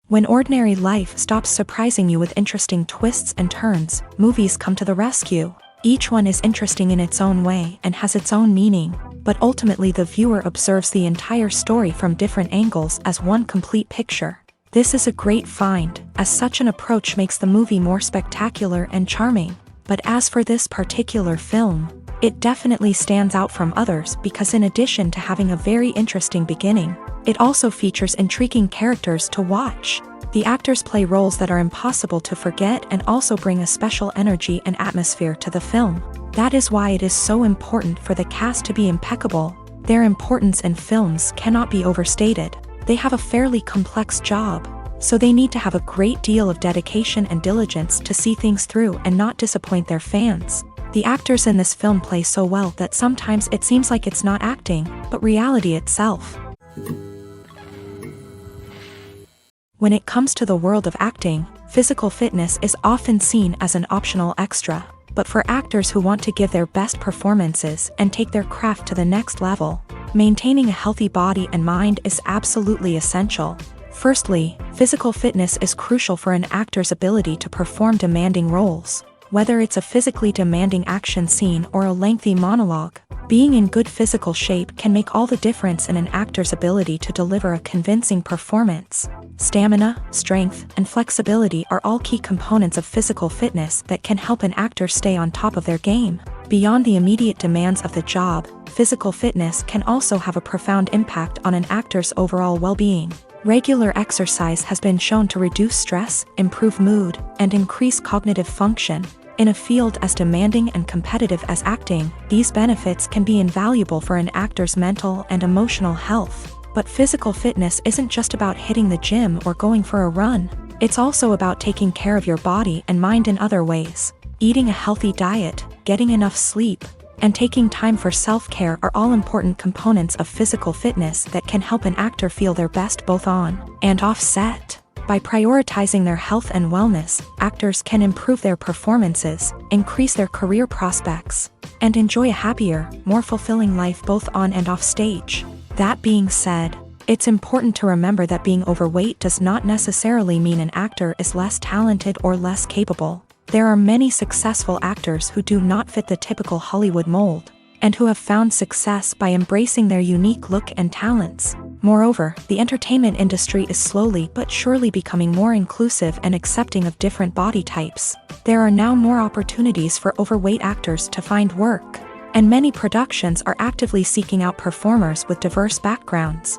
When ordinary life stops surprising you with interesting twists and turns, movies come to the rescue. Each one is interesting in its own way and has its own meaning, but ultimately the viewer observes the entire story from different angles as one complete picture. This is a great find, as such an approach makes the movie more spectacular and charming. But as for this particular film, it definitely stands out from others because in addition to having a very interesting beginning, it also features intriguing characters to watch. The actors play roles that are impossible to forget and also bring a special energy and atmosphere to the film. That is why it is so important for the cast to be impeccable. Their importance in films cannot be overstated. They have a fairly complex job, so they need to have a great deal of dedication and diligence to see things through and not disappoint their fans. The actors in this film play so well that sometimes it seems like it's not acting, but reality itself. When it comes to the world of acting, physical fitness is often seen as an optional extra, but for actors who want to give their best performances and take their craft to the next level, maintaining a healthy body and mind is absolutely essential. Firstly, physical fitness is crucial for an actor's ability to perform demanding roles. Whether it's a physically demanding action scene or a lengthy monologue, being in good physical shape can make all the difference in an actor's ability to deliver a convincing performance. Stamina, strength, and flexibility are all key components of physical fitness that can help an actor stay on top of their game. Beyond the immediate demands of the job, physical fitness can also have a profound impact on an actor's overall well-being. Regular exercise has been shown to reduce stress, improve mood, and increase cognitive function. In a field as demanding and competitive as acting, these benefits can be invaluable for an actor's mental and emotional health. But physical fitness isn't just about hitting the gym or going for a run. It's also about taking care of your body and mind in other ways. Eating a healthy diet, getting enough sleep, and taking time for self-care are all important components of physical fitness that can help an actor feel their best both on and off set. By prioritizing their health and wellness, actors can improve their performances, increase their career prospects, and enjoy a happier, more fulfilling life both on and off stage. That being said, it's important to remember that being overweight does not necessarily mean an actor is less talented or less capable. There are many successful actors who do not fit the typical Hollywood mold, and who have found success by embracing their unique look and talents. Moreover, the entertainment industry is slowly but surely becoming more inclusive and accepting of different body types. There are now more opportunities for overweight actors to find work, and many productions are actively seeking out performers with diverse backgrounds.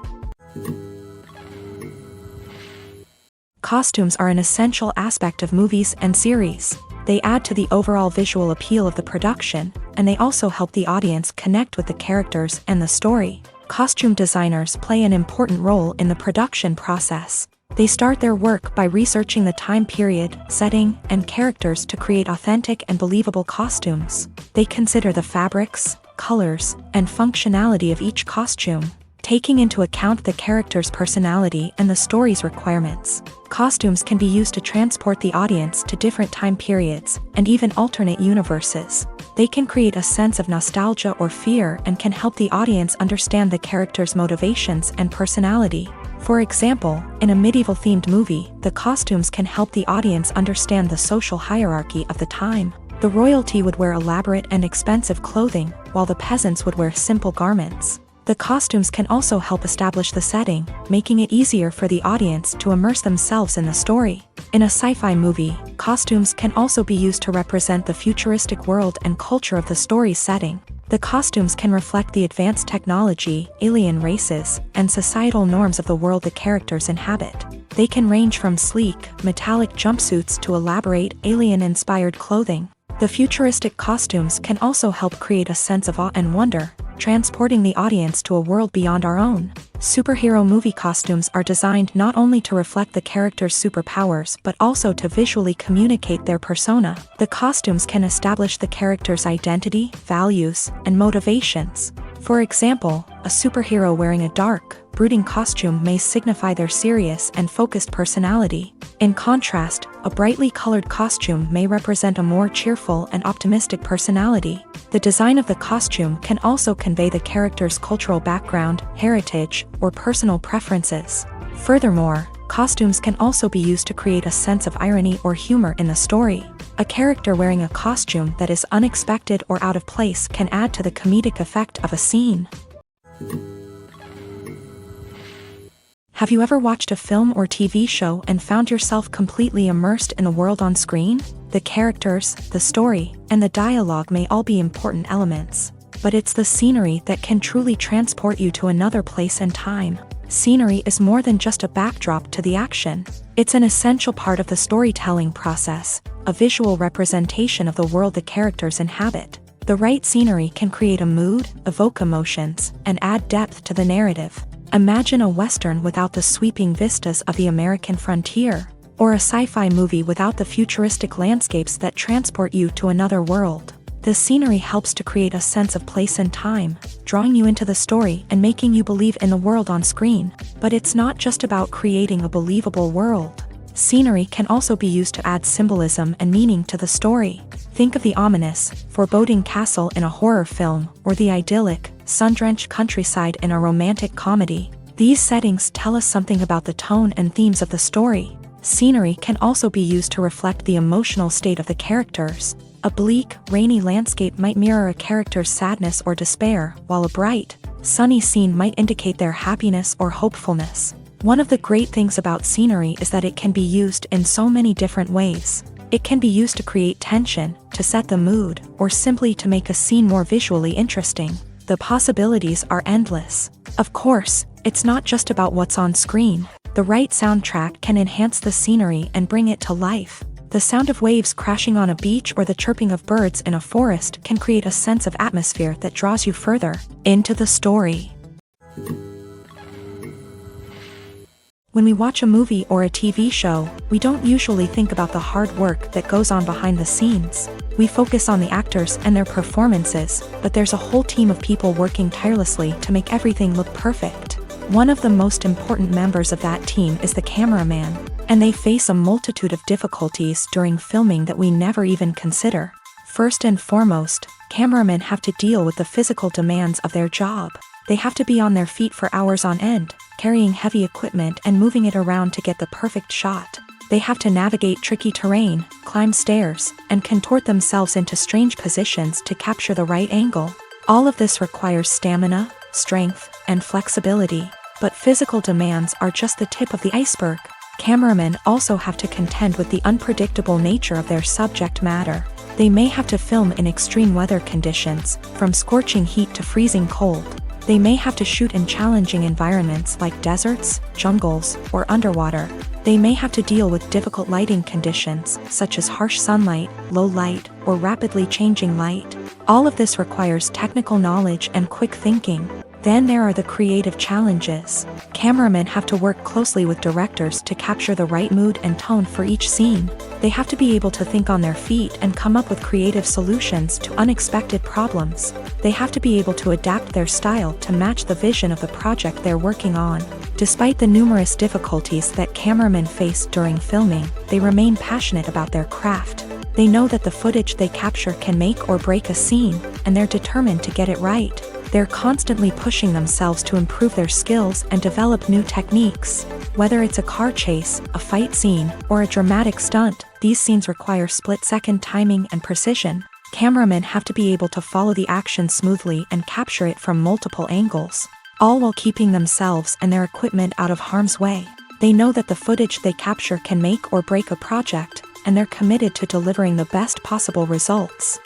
Costumes are an essential aspect of movies and series. They add to the overall visual appeal of the production, and they also help the audience connect with the characters and the story. Costume designers play an important role in the production process. They start their work by researching the time period, setting, and characters to create authentic and believable costumes. They consider the fabrics, colors, and functionality of each costume, taking into account the character's personality and the story's requirements. Costumes can be used to transport the audience to different time periods and even alternate universes. They can create a sense of nostalgia or fear and can help the audience understand the character's motivations and personality. For example, in a medieval-themed movie, the costumes can help the audience understand the social hierarchy of the time. The royalty would wear elaborate and expensive clothing, while the peasants would wear simple garments. The costumes can also help establish the setting, making it easier for the audience to immerse themselves in the story. In a sci-fi movie, costumes can also be used to represent the futuristic world and culture of the story's setting. The costumes can reflect the advanced technology, alien races, and societal norms of the world the characters inhabit. They can range from sleek, metallic jumpsuits to elaborate, alien-inspired clothing. The futuristic costumes can also help create a sense of awe and wonder, transporting the audience to a world beyond our own. Superhero movie costumes are designed not only to reflect the character's superpowers but also to visually communicate their persona. The costumes can establish the character's identity, values, and motivations. For example, a superhero wearing a dark, brooding costume may signify their serious and focused personality. In contrast, a brightly colored costume may represent a more cheerful and optimistic personality. The design of the costume can also convey the character's cultural background, heritage, or personal preferences. Furthermore, Costumes can also be used to create a sense of irony or humor in the story. A character wearing a costume that is unexpected or out of place can add to the comedic effect of a scene. Have you ever watched a film or TV show and found yourself completely immersed in the world on screen? The characters, the story, and the dialogue may all be important elements, but it's the scenery that can truly transport you to another place and time. Scenery is more than just a backdrop to the action. It's an essential part of the storytelling process, a visual representation of the world the characters inhabit. The right scenery can create a mood, evoke emotions, and add depth to the narrative. Imagine a Western without the sweeping vistas of the American frontier, or a sci-fi movie without the futuristic landscapes that transport you to another world. The scenery helps to create a sense of place and time, drawing you into the story and making you believe in the world on screen. But it's not just about creating a believable world. Scenery can also be used to add symbolism and meaning to the story. Think of the ominous, foreboding castle in a horror film, or the idyllic, sun-drenched countryside in a romantic comedy. These settings tell us something about the tone and themes of the story. Scenery can also be used to reflect the emotional state of the characters. A bleak, rainy landscape might mirror a character's sadness or despair, while a bright, sunny scene might indicate their happiness or hopefulness. One of the great things about scenery is that it can be used in so many different ways. It can be used to create tension, to set the mood, or simply to make a scene more visually interesting. The possibilities are endless. Of course, it's not just about what's on screen. The right soundtrack can enhance the scenery and bring it to life. The sound of waves crashing on a beach or the chirping of birds in a forest can create a sense of atmosphere that draws you further into the story. When we watch a movie or a TV show, we don't usually think about the hard work that goes on behind the scenes. We focus on the actors and their performances, but there's a whole team of people working tirelessly to make everything look perfect. One of the most important members of that team is the cameraman, and they face a multitude of difficulties during filming that we never even consider. First and foremost, cameramen have to deal with the physical demands of their job. They have to be on their feet for hours on end, carrying heavy equipment and moving it around to get the perfect shot. They have to navigate tricky terrain, climb stairs, and contort themselves into strange positions to capture the right angle. All of this requires stamina, strength, and flexibility. But physical demands are just the tip of the iceberg. Cameramen also have to contend with the unpredictable nature of their subject matter. They may have to film in extreme weather conditions, from scorching heat to freezing cold. They may have to shoot in challenging environments like deserts, jungles, or underwater. They may have to deal with difficult lighting conditions, such as harsh sunlight, low light, or rapidly changing light. All of this requires technical knowledge and quick thinking. Then there are the creative challenges. Cameramen have to work closely with directors to capture the right mood and tone for each scene. They have to be able to think on their feet and come up with creative solutions to unexpected problems. They have to be able to adapt their style to match the vision of the project they're working on. Despite the numerous difficulties that cameramen face during filming, they remain passionate about their craft. They know that the footage they capture can make or break a scene, and they're determined to get it right. They're constantly pushing themselves to improve their skills and develop new techniques. Whether it's a car chase, a fight scene, or a dramatic stunt, these scenes require split-second timing and precision. Cameramen have to be able to follow the action smoothly and capture it from multiple angles, all while keeping themselves and their equipment out of harm's way. They know that the footage they capture can make or break a project, and they're committed to delivering the best possible results.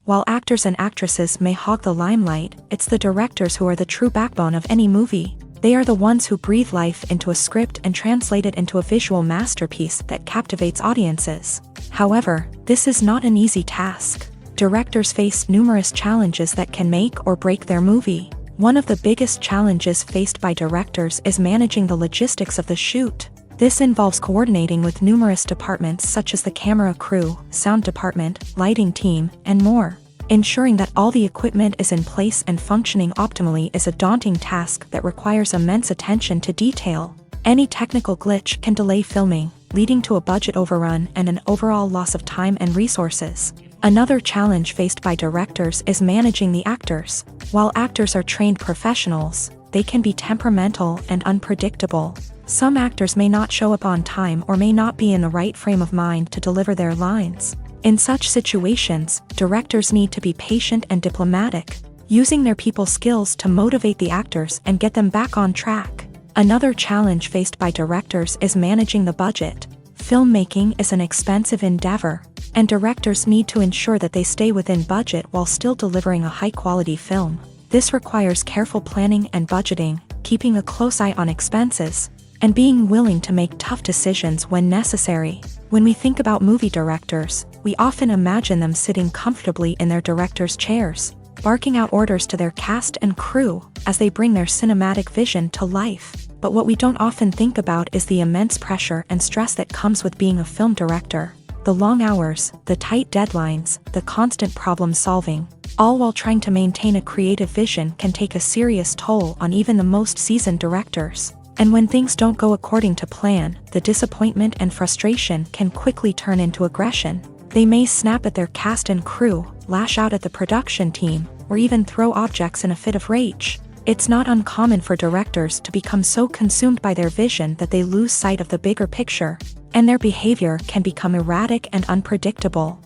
While actors and actresses may hog the limelight, it's the directors who are the true backbone of any movie. They are the ones who breathe life into a script and translate it into a visual masterpiece that captivates audiences. However, this is not an easy task. Directors face numerous challenges that can make or break their movie. One of the biggest challenges faced by directors is managing the logistics of the shoot. This involves coordinating with numerous departments such as the camera crew, sound department, lighting team, and more. Ensuring that all the equipment is in place and functioning optimally is a daunting task that requires immense attention to detail. Any technical glitch can delay filming, leading to a budget overrun and an overall loss of time and resources. Another challenge faced by directors is managing the actors. While actors are trained professionals, they can be temperamental and unpredictable. Some actors may not show up on time or may not be in the right frame of mind to deliver their lines. In such situations, directors need to be patient and diplomatic, using their people skills to motivate the actors and get them back on track. Another challenge faced by directors is managing the budget. Filmmaking is an expensive endeavor, and directors need to ensure that they stay within budget while still delivering a high-quality film. This requires careful planning and budgeting, keeping a close eye on expenses, and being willing to make tough decisions when necessary. When we think about movie directors, we often imagine them sitting comfortably in their director's chairs, barking out orders to their cast and crew as they bring their cinematic vision to life. But what we don't often think about is the immense pressure and stress that comes with being a film director. The long hours, the tight deadlines, the constant problem-solving, all while trying to maintain a creative vision can take a serious toll on even the most seasoned directors. And when things don't go according to plan, the disappointment and frustration can quickly turn into aggression. They may snap at their cast and crew, lash out at the production team, or even throw objects in a fit of rage. It's not uncommon for directors to become so consumed by their vision that they lose sight of the bigger picture, and their behavior can become erratic and unpredictable.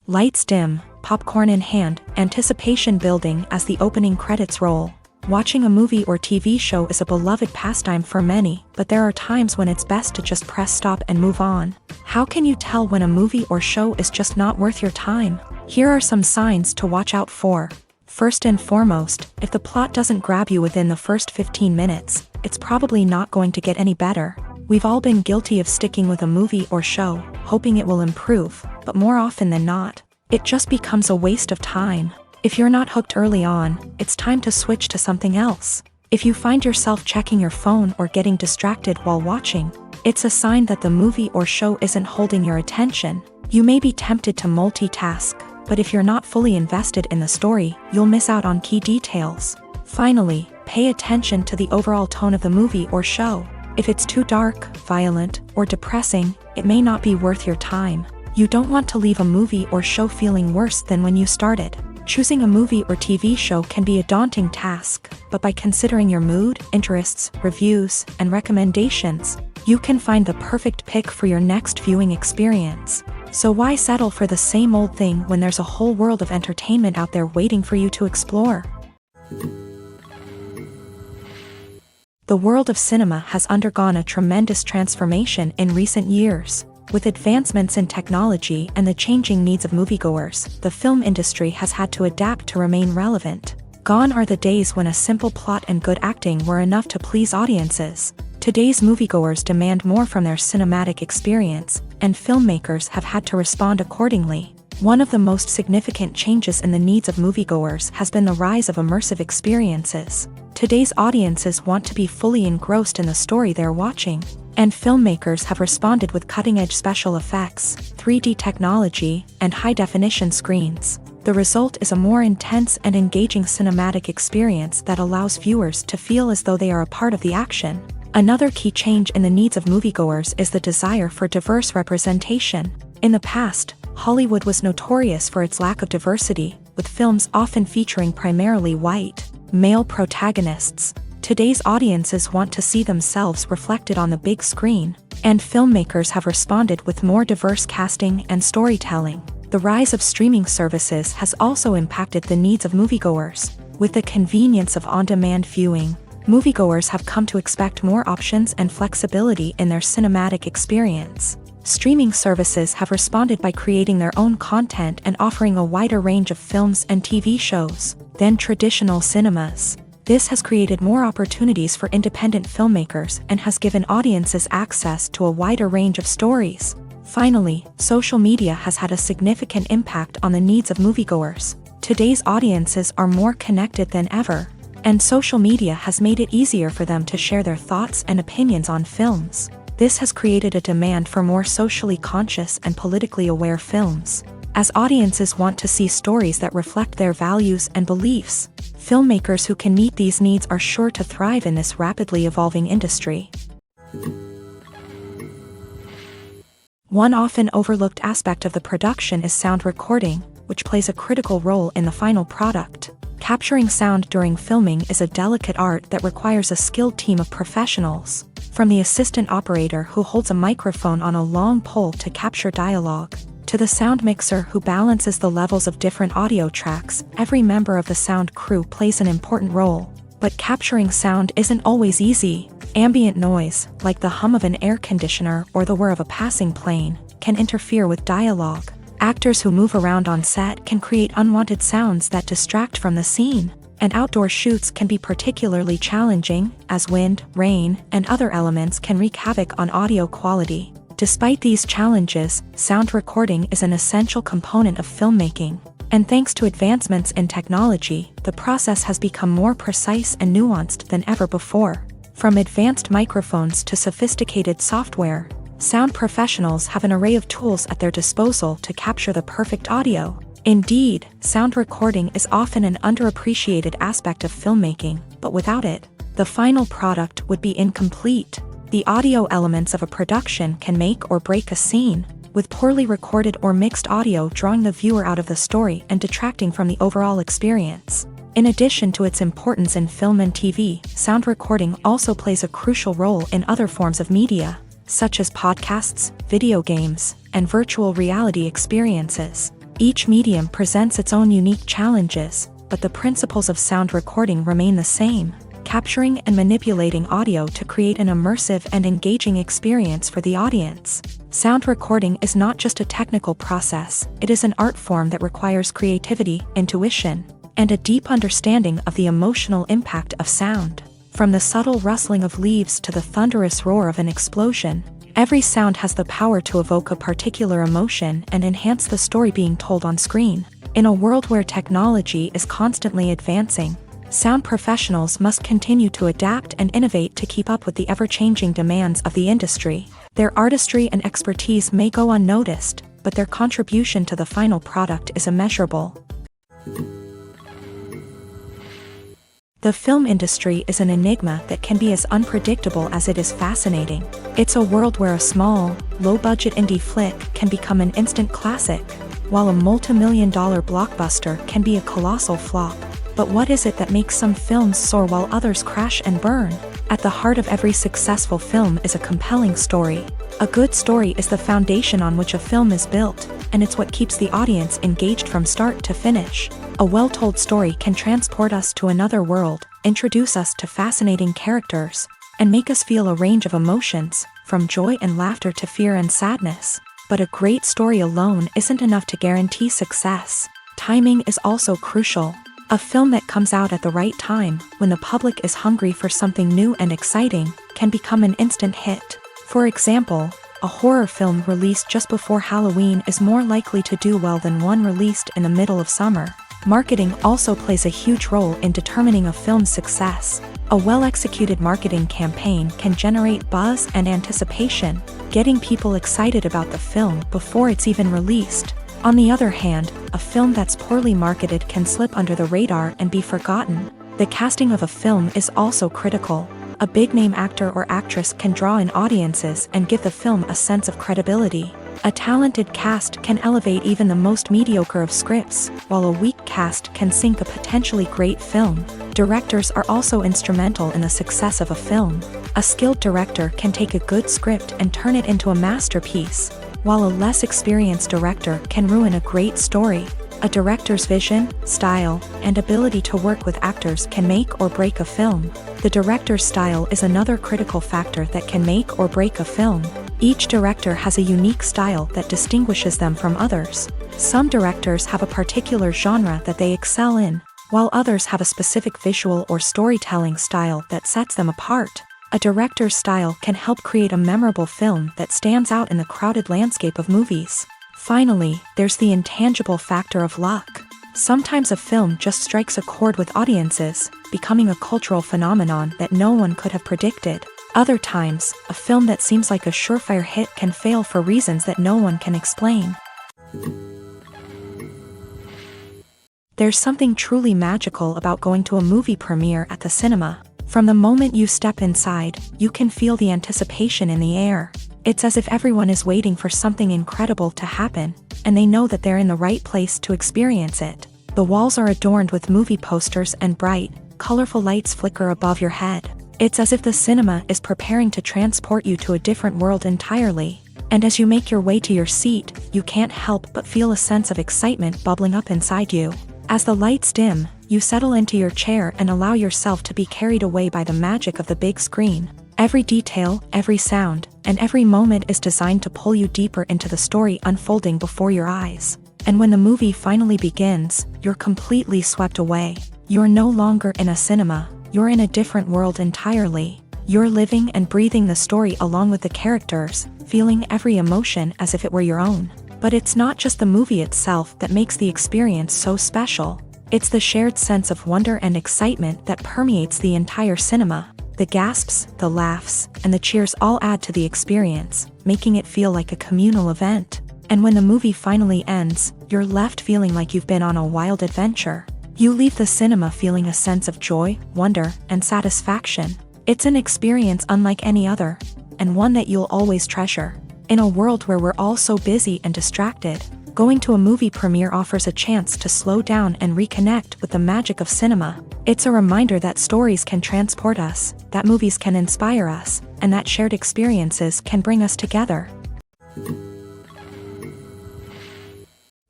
Lights dim, popcorn in hand, anticipation building as the opening credits roll. Watching a movie or TV show is a beloved pastime for many, but there are times when it's best to just press stop and move on. How can you tell when a movie or show is just not worth your time? Here are some signs to watch out for. First and foremost, if the plot doesn't grab you within the first 15 minutes, it's probably not going to get any better. We've all been guilty of sticking with a movie or show, hoping it will improve, but more often than not, it just becomes a waste of time. If you're not hooked early on, it's time to switch to something else. If you find yourself checking your phone or getting distracted while watching, it's a sign that the movie or show isn't holding your attention. You may be tempted to multitask, but if you're not fully invested in the story, you'll miss out on key details. Finally, pay attention to the overall tone of the movie or show. If it's too dark, violent, or depressing, it may not be worth your time. You don't want to leave a movie or show feeling worse than when you started. Choosing a movie or TV show can be a daunting task, but by considering your mood, interests, reviews, and recommendations, you can find the perfect pick for your next viewing experience. So why settle for the same old thing when there's a whole world of entertainment out there waiting for you to explore? The world of cinema has undergone a tremendous transformation in recent years. With advancements in technology and the changing needs of moviegoers, the film industry has had to adapt to remain relevant. Gone are the days when a simple plot and good acting were enough to please audiences. Today's moviegoers demand more from their cinematic experience, and filmmakers have had to respond accordingly. One of the most significant changes in the needs of moviegoers has been the rise of immersive experiences. Today's audiences want to be fully engrossed in the story they're watching, and filmmakers have responded with cutting-edge special effects, 3D technology, and high-definition screens. The result is a more intense and engaging cinematic experience that allows viewers to feel as though they are a part of the action. Another key change in the needs of moviegoers is the desire for diverse representation. In the past, Hollywood was notorious for its lack of diversity, with films often featuring primarily white, male protagonists. Today's audiences want to see themselves reflected on the big screen, and filmmakers have responded with more diverse casting and storytelling. The rise of streaming services has also impacted the needs of moviegoers. With the convenience of on-demand viewing, moviegoers have come to expect more options and flexibility in their cinematic experience. Streaming services have responded by creating their own content and offering a wider range of films and TV shows than traditional cinemas. This has created more opportunities for independent filmmakers and has given audiences access to a wider range of stories. Finally, social media has had a significant impact on the needs of moviegoers. Today's audiences are more connected than ever, and social media has made it easier for them to share their thoughts and opinions on films. This has created a demand for more socially conscious and politically aware films. As audiences want to see stories that reflect their values and beliefs, filmmakers who can meet these needs are sure to thrive in this rapidly evolving industry. One often overlooked aspect of the production is sound recording, which plays a critical role in the final product. Capturing sound during filming is a delicate art that requires a skilled team of professionals. From the assistant operator who holds a microphone on a long pole to capture dialogue, to the sound mixer who balances the levels of different audio tracks, every member of the sound crew plays an important role. But capturing sound isn't always easy. Ambient noise, like the hum of an air conditioner or the whir of a passing plane, can interfere with dialogue. Actors who move around on set can create unwanted sounds that distract from the scene. And outdoor shoots can be particularly challenging, as wind, rain, and other elements can wreak havoc on audio quality. Despite these challenges, sound recording is an essential component of filmmaking. And thanks to advancements in technology, the process has become more precise and nuanced than ever before. From advanced microphones to sophisticated software, sound professionals have an array of tools at their disposal to capture the perfect audio. Indeed, sound recording is often an underappreciated aspect of filmmaking, but without it, the final product would be incomplete. The audio elements of a production can make or break a scene, with poorly recorded or mixed audio drawing the viewer out of the story and detracting from the overall experience. In addition to its importance in film and TV, sound recording also plays a crucial role in other forms of media, such as podcasts, video games, and virtual reality experiences. Each medium presents its own unique challenges, but the principles of sound recording remain the same: capturing and manipulating audio to create an immersive and engaging experience for the audience. Sound recording is not just a technical process, it is an art form that requires creativity, intuition, and a deep understanding of the emotional impact of sound. From the subtle rustling of leaves to the thunderous roar of an explosion, every sound has the power to evoke a particular emotion and enhance the story being told on screen. In a world where technology is constantly advancing, sound professionals must continue to adapt and innovate to keep up with the ever-changing demands of the industry. Their artistry and expertise may go unnoticed, but their contribution to the final product is immeasurable. The film industry is an enigma that can be as unpredictable as it is fascinating. It's a world where a small, low-budget indie flick can become an instant classic, while a multi-million-dollar blockbuster can be a colossal flop. But what is it that makes some films soar while others crash and burn? At the heart of every successful film is a compelling story. A good story is the foundation on which a film is built, and it's what keeps the audience engaged from start to finish. A well-told story can transport us to another world, introduce us to fascinating characters, and make us feel a range of emotions, from joy and laughter to fear and sadness. But a great story alone isn't enough to guarantee success. Timing is also crucial. A film that comes out at the right time, when the public is hungry for something new and exciting, can become an instant hit. For example, a horror film released just before Halloween is more likely to do well than one released in the middle of summer. Marketing also plays a huge role in determining a film's success. A well-executed marketing campaign can generate buzz and anticipation, getting people excited about the film before it's even released. On the other hand, a film that's poorly marketed can slip under the radar and be forgotten. The casting of a film is also critical. A big-name actor or actress can draw in audiences and give the film a sense of credibility. A talented cast can elevate even the most mediocre of scripts, while a weak cast can sink a potentially great film. Directors are also instrumental in the success of a film. A skilled director can take a good script and turn it into a masterpiece, while a less experienced director can ruin a great story. A director's vision, style, and ability to work with actors can make or break a film. The director's style is another critical factor that can make or break a film. Each director has a unique style that distinguishes them from others. Some directors have a particular genre that they excel in, while others have a specific visual or storytelling style that sets them apart. A director's style can help create a memorable film that stands out in the crowded landscape of movies. Finally, there's the intangible factor of luck. Sometimes a film just strikes a chord with audiences, becoming a cultural phenomenon that no one could have predicted. Other times, a film that seems like a surefire hit can fail for reasons that no one can explain. There's something truly magical about going to a movie premiere at the cinema. From the moment you step inside, you can feel the anticipation in the air. It's as if everyone is waiting for something incredible to happen, and they know that they're in the right place to experience it. The walls are adorned with movie posters and bright, colorful lights flicker above your head. It's as if the cinema is preparing to transport you to a different world entirely. And as you make your way to your seat, you can't help but feel a sense of excitement bubbling up inside you. As the lights dim, you settle into your chair and allow yourself to be carried away by the magic of the big screen. Every detail, every sound, and every moment is designed to pull you deeper into the story unfolding before your eyes. And when the movie finally begins, you're completely swept away. You're no longer in a cinema, you're in a different world entirely. You're living and breathing the story along with the characters, feeling every emotion as if it were your own. But it's not just the movie itself that makes the experience so special. It's the shared sense of wonder and excitement that permeates the entire cinema. The gasps, the laughs, and the cheers all add to the experience, making it feel like a communal event. And when the movie finally ends, you're left feeling like you've been on a wild adventure. You leave the cinema feeling a sense of joy, wonder, and satisfaction. It's an experience unlike any other, and one that you'll always treasure. In a world where we're all so busy and distracted, going to a movie premiere offers a chance to slow down and reconnect with the magic of cinema. It's a reminder that stories can transport us, that movies can inspire us, and that shared experiences can bring us together.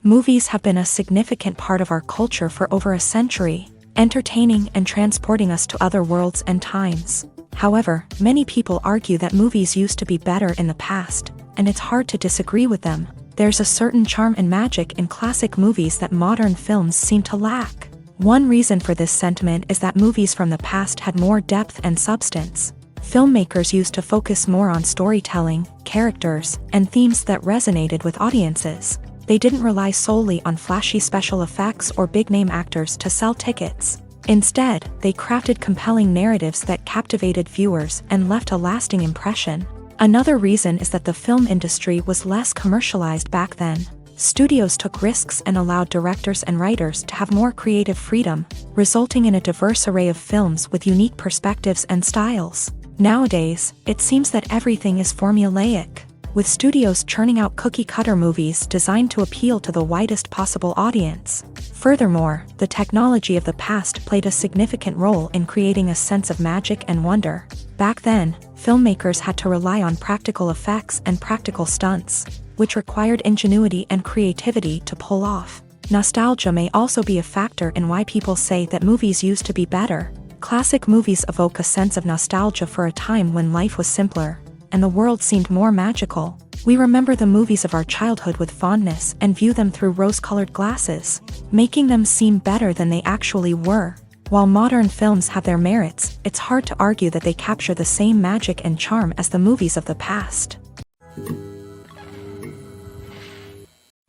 Movies have been a significant part of our culture for over a century, entertaining and transporting us to other worlds and times. However, many people argue that movies used to be better in the past, and it's hard to disagree with them. There's a certain charm and magic in classic movies that modern films seem to lack. One reason for this sentiment is that movies from the past had more depth and substance. Filmmakers used to focus more on storytelling, characters, and themes that resonated with audiences. They didn't rely solely on flashy special effects or big-name actors to sell tickets. Instead, they crafted compelling narratives that captivated viewers and left a lasting impression. Another reason is that the film industry was less commercialized back then. Studios took risks and allowed directors and writers to have more creative freedom, resulting in a diverse array of films with unique perspectives and styles. Nowadays, it seems that everything is formulaic, with studios churning out cookie-cutter movies designed to appeal to the widest possible audience. Furthermore, the technology of the past played a significant role in creating a sense of magic and wonder. Back then, filmmakers had to rely on practical effects and practical stunts, which required ingenuity and creativity to pull off. Nostalgia may also be a factor in why people say that movies used to be better. Classic movies evoke a sense of nostalgia for a time when life was simpler, and the world seemed more magical. We remember the movies of our childhood with fondness and view them through rose-colored glasses, making them seem better than they actually were. While modern films have their merits, it's hard to argue that they capture the same magic and charm as the movies of the past.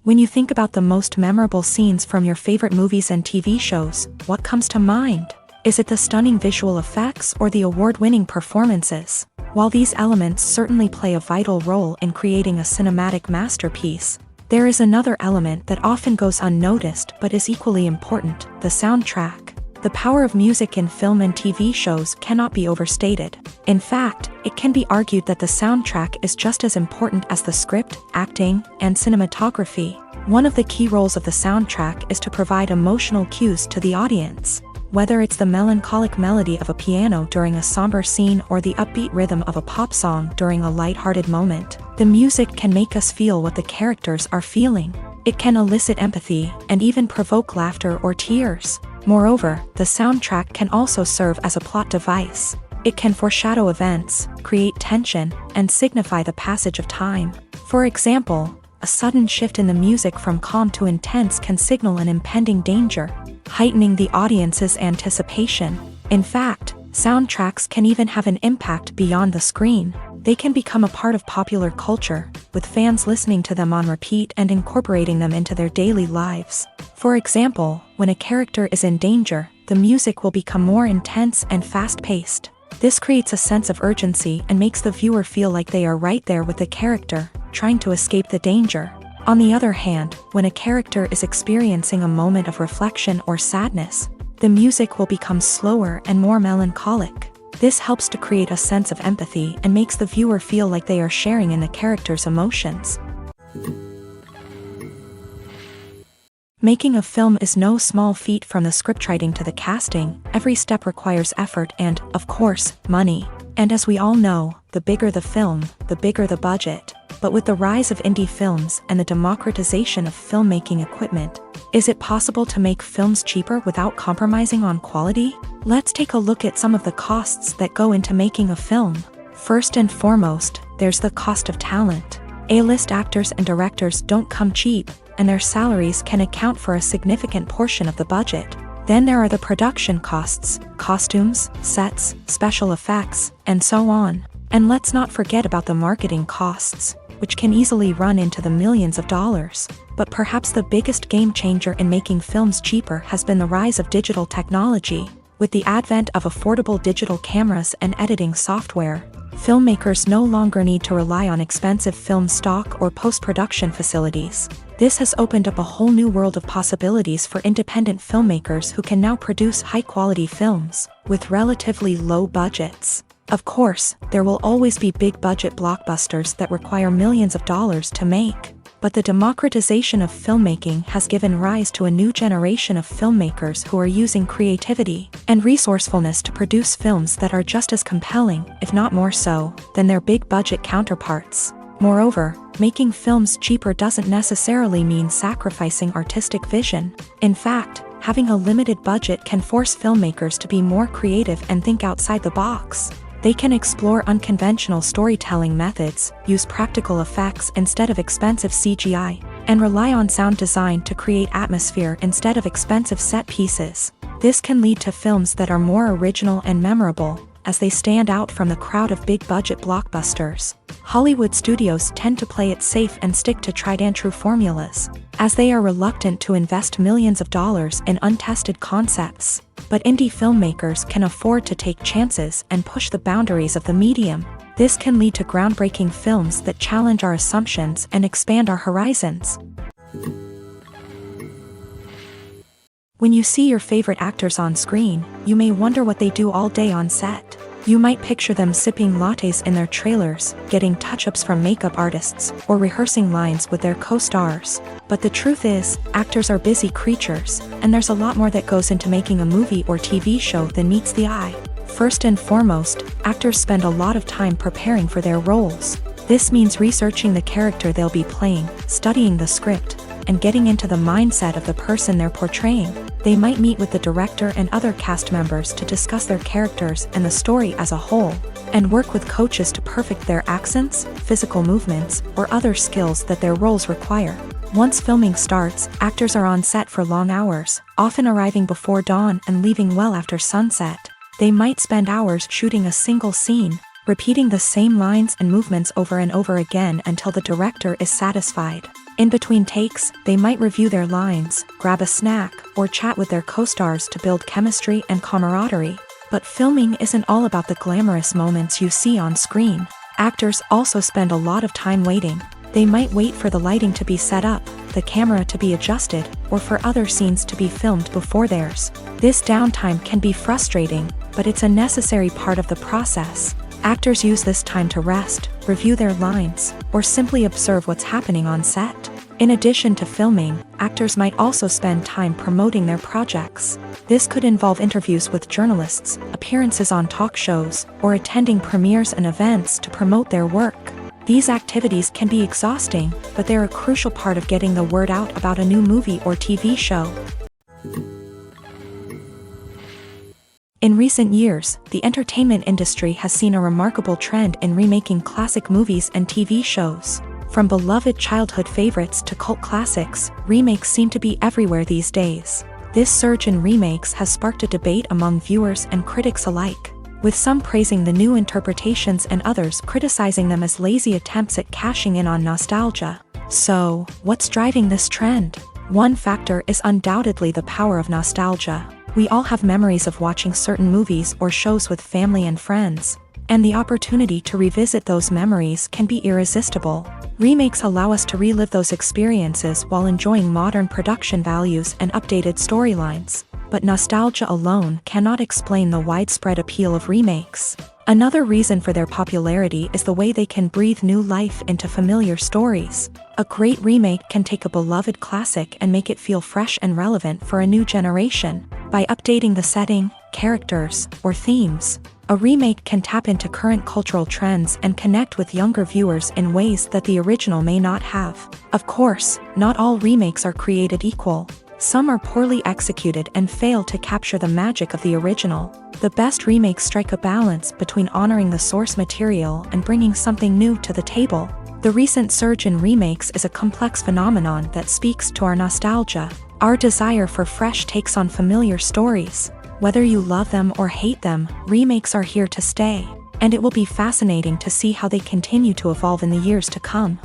When you think about the most memorable scenes from your favorite movies and TV shows, what comes to mind? Is it the stunning visual effects or the award-winning performances? While these elements certainly play a vital role in creating a cinematic masterpiece, there is another element that often goes unnoticed but is equally important: the soundtrack. The power of music in film and TV shows cannot be overstated. In fact, it can be argued that the soundtrack is just as important as the script, acting, and cinematography. One of the key roles of the soundtrack is to provide emotional cues to the audience. Whether it's the melancholic melody of a piano during a somber scene or the upbeat rhythm of a pop song during a light-hearted moment, the music can make us feel what the characters are feeling. It can elicit empathy and even provoke laughter or tears. Moreover, the soundtrack can also serve as a plot device. It can foreshadow events, create tension, and signify the passage of time. For example, a sudden shift in the music from calm to intense can signal an impending danger, heightening the audience's anticipation. In fact, soundtracks can even have an impact beyond the screen. They can become a part of popular culture, with fans listening to them on repeat and incorporating them into their daily lives. For example, when a character is in danger, the music will become more intense and fast-paced. This creates a sense of urgency and makes the viewer feel like they are right there with the character, trying to escape the danger. On the other hand, when a character is experiencing a moment of reflection or sadness, the music will become slower and more melancholic. This helps to create a sense of empathy and makes the viewer feel like they are sharing in the character's emotions. Making a film is no small feat. From the scriptwriting to the casting, every step requires effort and, of course, money. And as we all know, the bigger the film, the bigger the budget. But with the rise of indie films and the democratization of filmmaking equipment, is it possible to make films cheaper without compromising on quality? Let's take a look at some of the costs that go into making a film. First and foremost, there's the cost of talent. A-list actors and directors don't come cheap, and their salaries can account for a significant portion of the budget. Then there are the production costs, costumes, sets, special effects, and so on. And let's not forget about the marketing costs, which can easily run into the millions of dollars. But perhaps the biggest game changer in making films cheaper has been the rise of digital technology. With the advent of affordable digital cameras and editing software, filmmakers no longer need to rely on expensive film stock or post-production facilities. This has opened up a whole new world of possibilities for independent filmmakers who can now produce high-quality films with relatively low budgets. Of course, there will always be big-budget blockbusters that require millions of dollars to make. But the democratization of filmmaking has given rise to a new generation of filmmakers who are using creativity and resourcefulness to produce films that are just as compelling, if not more so, than their big-budget counterparts. Moreover, making films cheaper doesn't necessarily mean sacrificing artistic vision. In fact, having a limited budget can force filmmakers to be more creative and think outside the box. They can explore unconventional storytelling methods, use practical effects instead of expensive CGI, and rely on sound design to create atmosphere instead of expensive set pieces. This can lead to films that are more original and memorable, as they stand out from the crowd of big-budget blockbusters. Hollywood studios tend to play it safe and stick to tried-and-true formulas, as they are reluctant to invest millions of dollars in untested concepts. But indie filmmakers can afford to take chances and push the boundaries of the medium. This can lead to groundbreaking films that challenge our assumptions and expand our horizons. When you see your favorite actors on screen, you may wonder what they do all day on set. You might picture them sipping lattes in their trailers, getting touch-ups from makeup artists, or rehearsing lines with their co-stars. But the truth is, actors are busy creatures, and there's a lot more that goes into making a movie or TV show than meets the eye. First and foremost, actors spend a lot of time preparing for their roles. This means researching the character they'll be playing, studying the script, and getting into the mindset of the person they're portraying. They might meet with the director and other cast members to discuss their characters and the story as a whole, and work with coaches to perfect their accents, physical movements, or other skills that their roles require. Once filming starts, actors are on set for long hours, often arriving before dawn and leaving well after sunset. They might spend hours shooting a single scene, repeating the same lines and movements over and over again until the director is satisfied. In between takes, they might review their lines, grab a snack, or chat with their co-stars to build chemistry and camaraderie. But filming isn't all about the glamorous moments you see on screen. Actors also spend a lot of time waiting. They might wait for the lighting to be set up, the camera to be adjusted, or for other scenes to be filmed before theirs. This downtime can be frustrating, but it's a necessary part of the process. Actors use this time to rest, review their lines, or simply observe what's happening on set. In addition to filming, actors might also spend time promoting their projects. This could involve interviews with journalists, appearances on talk shows, or attending premieres and events to promote their work. These activities can be exhausting, but they're a crucial part of getting the word out about a new movie or TV show. In recent years, the entertainment industry has seen a remarkable trend in remaking classic movies and TV shows. From beloved childhood favorites to cult classics, remakes seem to be everywhere these days. This surge in remakes has sparked a debate among viewers and critics alike, with some praising the new interpretations and others criticizing them as lazy attempts at cashing in on nostalgia. So, what's driving this trend? One factor is undoubtedly the power of nostalgia. We all have memories of watching certain movies or shows with family and friends, and the opportunity to revisit those memories can be irresistible. Remakes allow us to relive those experiences while enjoying modern production values and updated storylines. But nostalgia alone cannot explain the widespread appeal of remakes. Another reason for their popularity is the way they can breathe new life into familiar stories. A great remake can take a beloved classic and make it feel fresh and relevant for a new generation. By updating the setting, characters, or themes, a remake can tap into current cultural trends and connect with younger viewers in ways that the original may not have. Of course, not all remakes are created equal. Some are poorly executed and fail to capture the magic of the original. The best remakes strike a balance between honoring the source material and bringing something new to the table. The recent surge in remakes is a complex phenomenon that speaks to our nostalgia, our desire for fresh takes on familiar stories. Whether you love them or hate them, remakes are here to stay, and it will be fascinating to see how they continue to evolve in the years to come.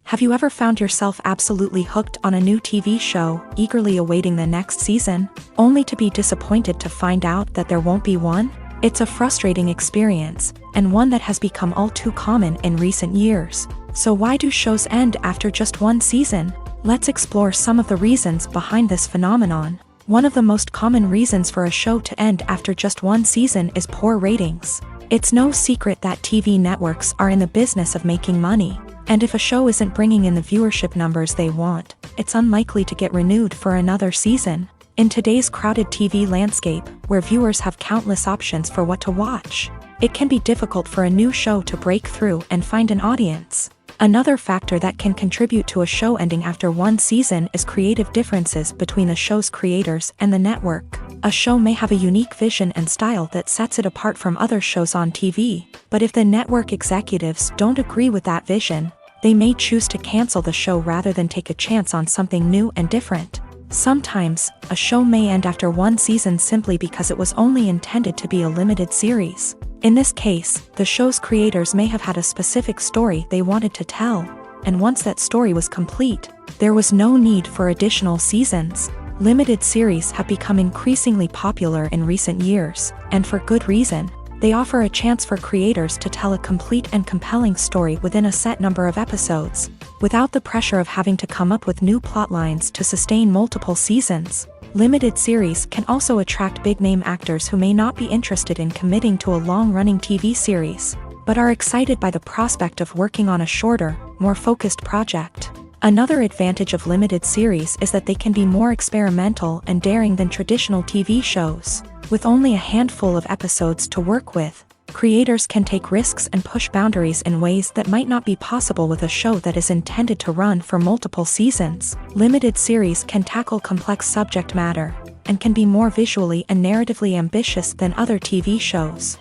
Have you ever found yourself absolutely hooked on a new TV show, eagerly awaiting the next season, only to be disappointed to find out that there won't be one? It's a frustrating experience, and one that has become all too common in recent years. So why do shows end after just one season? Let's explore some of the reasons behind this phenomenon. One of the most common reasons for a show to end after just one season is poor ratings. It's no secret that TV networks are in the business of making money. And if a show isn't bringing in the viewership numbers they want, it's unlikely to get renewed for another season. In today's crowded TV landscape, where viewers have countless options for what to watch, it can be difficult for a new show to break through and find an audience. Another factor that can contribute to a show ending after one season is creative differences between the show's creators and the network. A show may have a unique vision and style that sets it apart from other shows on TV, but if the network executives don't agree with that vision, they may choose to cancel the show rather than take a chance on something new and different. Sometimes, a show may end after one season simply because it was only intended to be a limited series. In this case, the show's creators may have had a specific story they wanted to tell, and once that story was complete, there was no need for additional seasons. Limited series have become increasingly popular in recent years, and for good reason. They offer a chance for creators to tell a complete and compelling story within a set number of episodes, without the pressure of having to come up with new plot lines to sustain multiple seasons. Limited series can also attract big-name actors who may not be interested in committing to a long-running TV series, but are excited by the prospect of working on a shorter, more focused project. Another advantage of limited series is that they can be more experimental and daring than traditional TV shows. With only a handful of episodes to work with, creators can take risks and push boundaries in ways that might not be possible with a show that is intended to run for multiple seasons. Limited series can tackle complex subject matter, and can be more visually and narratively ambitious than other TV shows.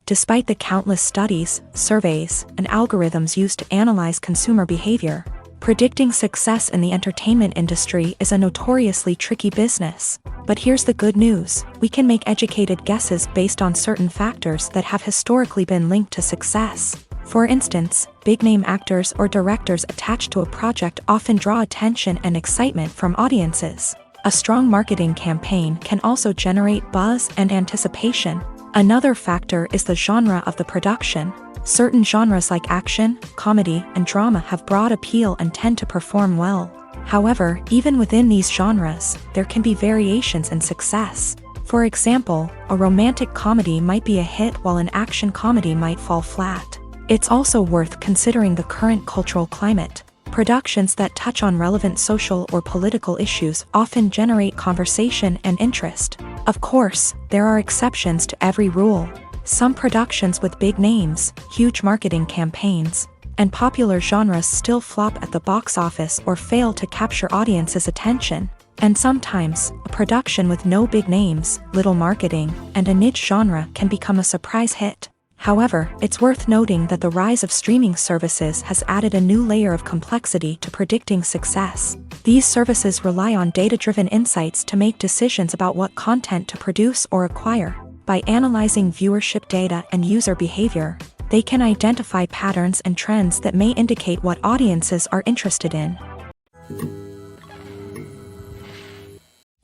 Despite the countless studies, surveys, and algorithms used to analyze consumer behavior, predicting success in the entertainment industry is a notoriously tricky business. But here's the good news: we can make educated guesses based on certain factors that have historically been linked to success. For instance, big-name actors or directors attached to a project often draw attention and excitement from audiences. A strong marketing campaign can also generate buzz and anticipation. Another factor is the genre of the production. Certain genres like action, comedy, and drama have broad appeal and tend to perform well. However, even within these genres, there can be variations in success. For example, a romantic comedy might be a hit while an action comedy might fall flat. It's also worth considering the current cultural climate. Productions that touch on relevant social or political issues often generate conversation and interest. Of course, there are exceptions to every rule. Some productions with big names, huge marketing campaigns, and popular genres still flop at the box office or fail to capture audiences' attention. And sometimes, a production with no big names, little marketing, and a niche genre can become a surprise hit. However, it's worth noting that the rise of streaming services has added a new layer of complexity to predicting success. These services rely on data-driven insights to make decisions about what content to produce or acquire. By analyzing viewership data and user behavior, they can identify patterns and trends that may indicate what audiences are interested in.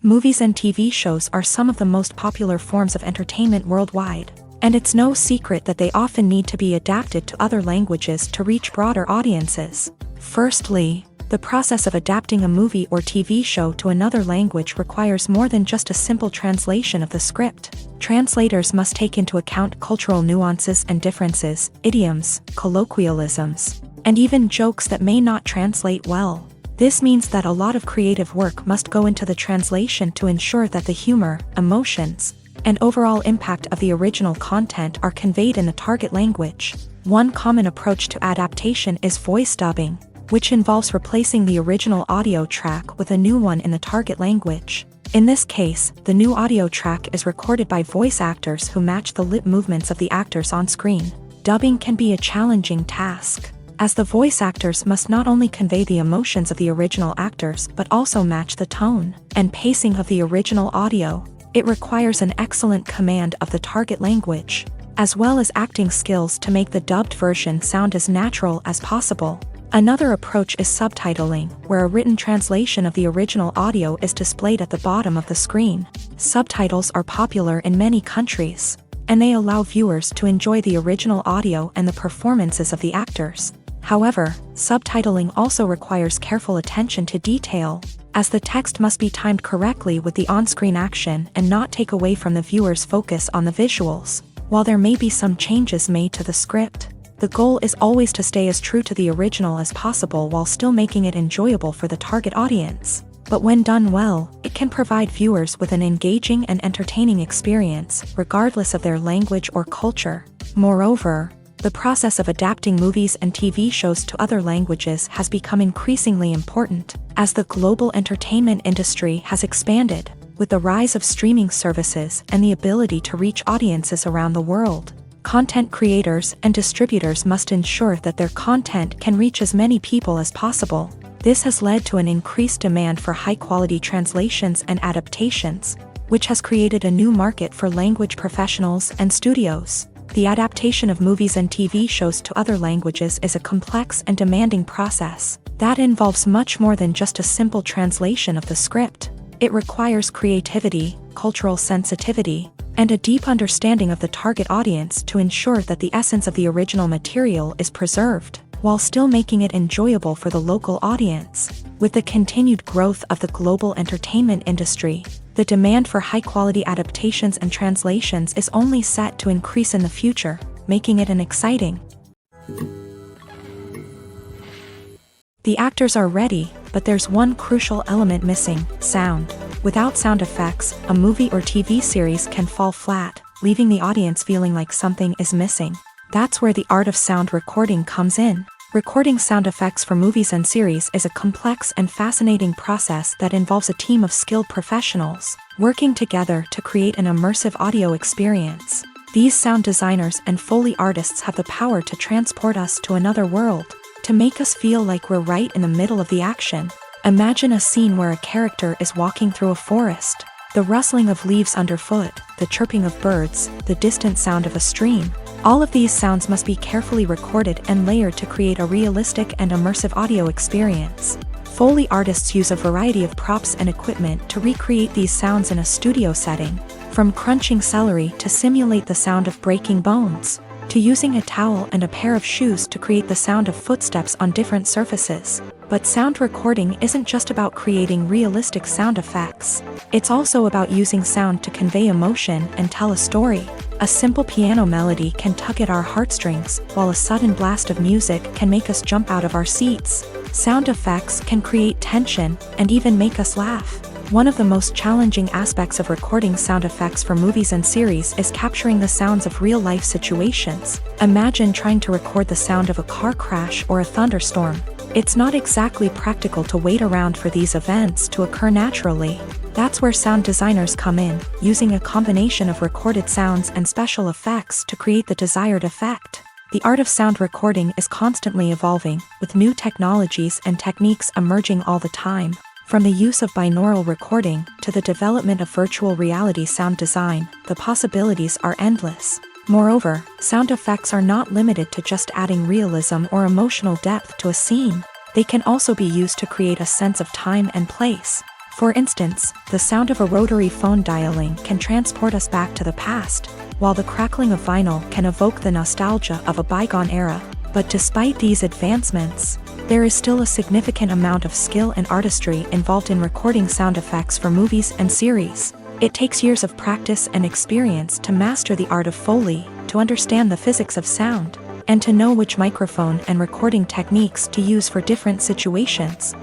Movies and TV shows are some of the most popular forms of entertainment worldwide, and it's no secret that they often need to be adapted to other languages to reach broader audiences. Firstly, The process of adapting a movie or TV show to another language requires more than just a simple translation of the script. Translators must take into account cultural nuances and differences, idioms, colloquialisms, and even jokes that may not translate well. This means that a lot of creative work must go into the translation to ensure that the humor, emotions, and overall impact of the original content are conveyed in the target language. One common approach to adaptation is voice dubbing, which involves replacing the original audio track with a new one in the target language. In this case, the new audio track is recorded by voice actors who match the lip movements of the actors on screen. Dubbing can be a challenging task, as the voice actors must not only convey the emotions of the original actors but also match the tone and pacing of the original audio. It requires an excellent command of the target language, as well as acting skills to make the dubbed version sound as natural as possible. Another approach is subtitling, where a written translation of the original audio is displayed at the bottom of the screen. Subtitles are popular in many countries, and they allow viewers to enjoy the original audio and the performances of the actors. However, subtitling also requires careful attention to detail, as the text must be timed correctly with the on-screen action and not take away from the viewer's focus on the visuals. While there may be some changes made to the script, the goal is always to stay as true to the original as possible while still making it enjoyable for the target audience. But when done well, it can provide viewers with an engaging and entertaining experience, regardless of their language or culture. Moreover, the process of adapting movies and TV shows to other languages has become increasingly important, as the global entertainment industry has expanded, with the rise of streaming services and the ability to reach audiences around the world. Content creators and distributors must ensure that their content can reach as many people as possible. This has led to an increased demand for high-quality translations and adaptations, which has created a new market for language professionals and studios. The adaptation of movies and TV shows to other languages is a complex and demanding process that involves much more than just a simple translation of the script. It requires creativity, cultural sensitivity, and a deep understanding of the target audience to ensure that the essence of the original material is preserved, while still making it enjoyable for the local audience. With the continued growth of the global entertainment industry, the demand for high-quality adaptations and translations is only set to increase in the future, making it an exciting. The actors are ready, but there's one crucial element missing: sound. Without sound effects, a movie or TV series can fall flat, leaving the audience feeling like something is missing. That's where the art of sound recording comes in. Recording sound effects for movies and series is a complex and fascinating process that involves a team of skilled professionals working together to create an immersive audio experience. These sound designers and Foley artists have the power to transport us to another world, to make us feel like we're right in the middle of the action. Imagine a scene where a character is walking through a forest. The rustling of leaves underfoot, the chirping of birds, the distant sound of a stream. All of these sounds must be carefully recorded and layered to create a realistic and immersive audio experience. Foley artists use a variety of props and equipment to recreate these sounds in a studio setting, from crunching celery to simulate the sound of breaking bones, to using a towel and a pair of shoes to create the sound of footsteps on different surfaces. But sound recording isn't just about creating realistic sound effects. It's also about using sound to convey emotion and tell a story. A simple piano melody can tug at our heartstrings, while a sudden blast of music can make us jump out of our seats. Sound effects can create tension and even make us laugh. One of the most challenging aspects of recording sound effects for movies and series is capturing the sounds of real-life situations. Imagine trying to record the sound of a car crash or a thunderstorm. It's not exactly practical to wait around for these events to occur naturally. That's where sound designers come in, using a combination of recorded sounds and special effects to create the desired effect. The art of sound recording is constantly evolving, with new technologies and techniques emerging all the time. From the use of binaural recording to the development of virtual reality sound design, the possibilities are endless. Moreover, sound effects are not limited to just adding realism or emotional depth to a scene. They can also be used to create a sense of time and place. For instance, the sound of a rotary phone dialing can transport us back to the past, while the crackling of vinyl can evoke the nostalgia of a bygone era. But despite these advancements, there is still a significant amount of skill and artistry involved in recording sound effects for movies and series. It takes years of practice and experience to master the art of Foley, to understand the physics of sound, and to know which microphone and recording techniques to use for different situations.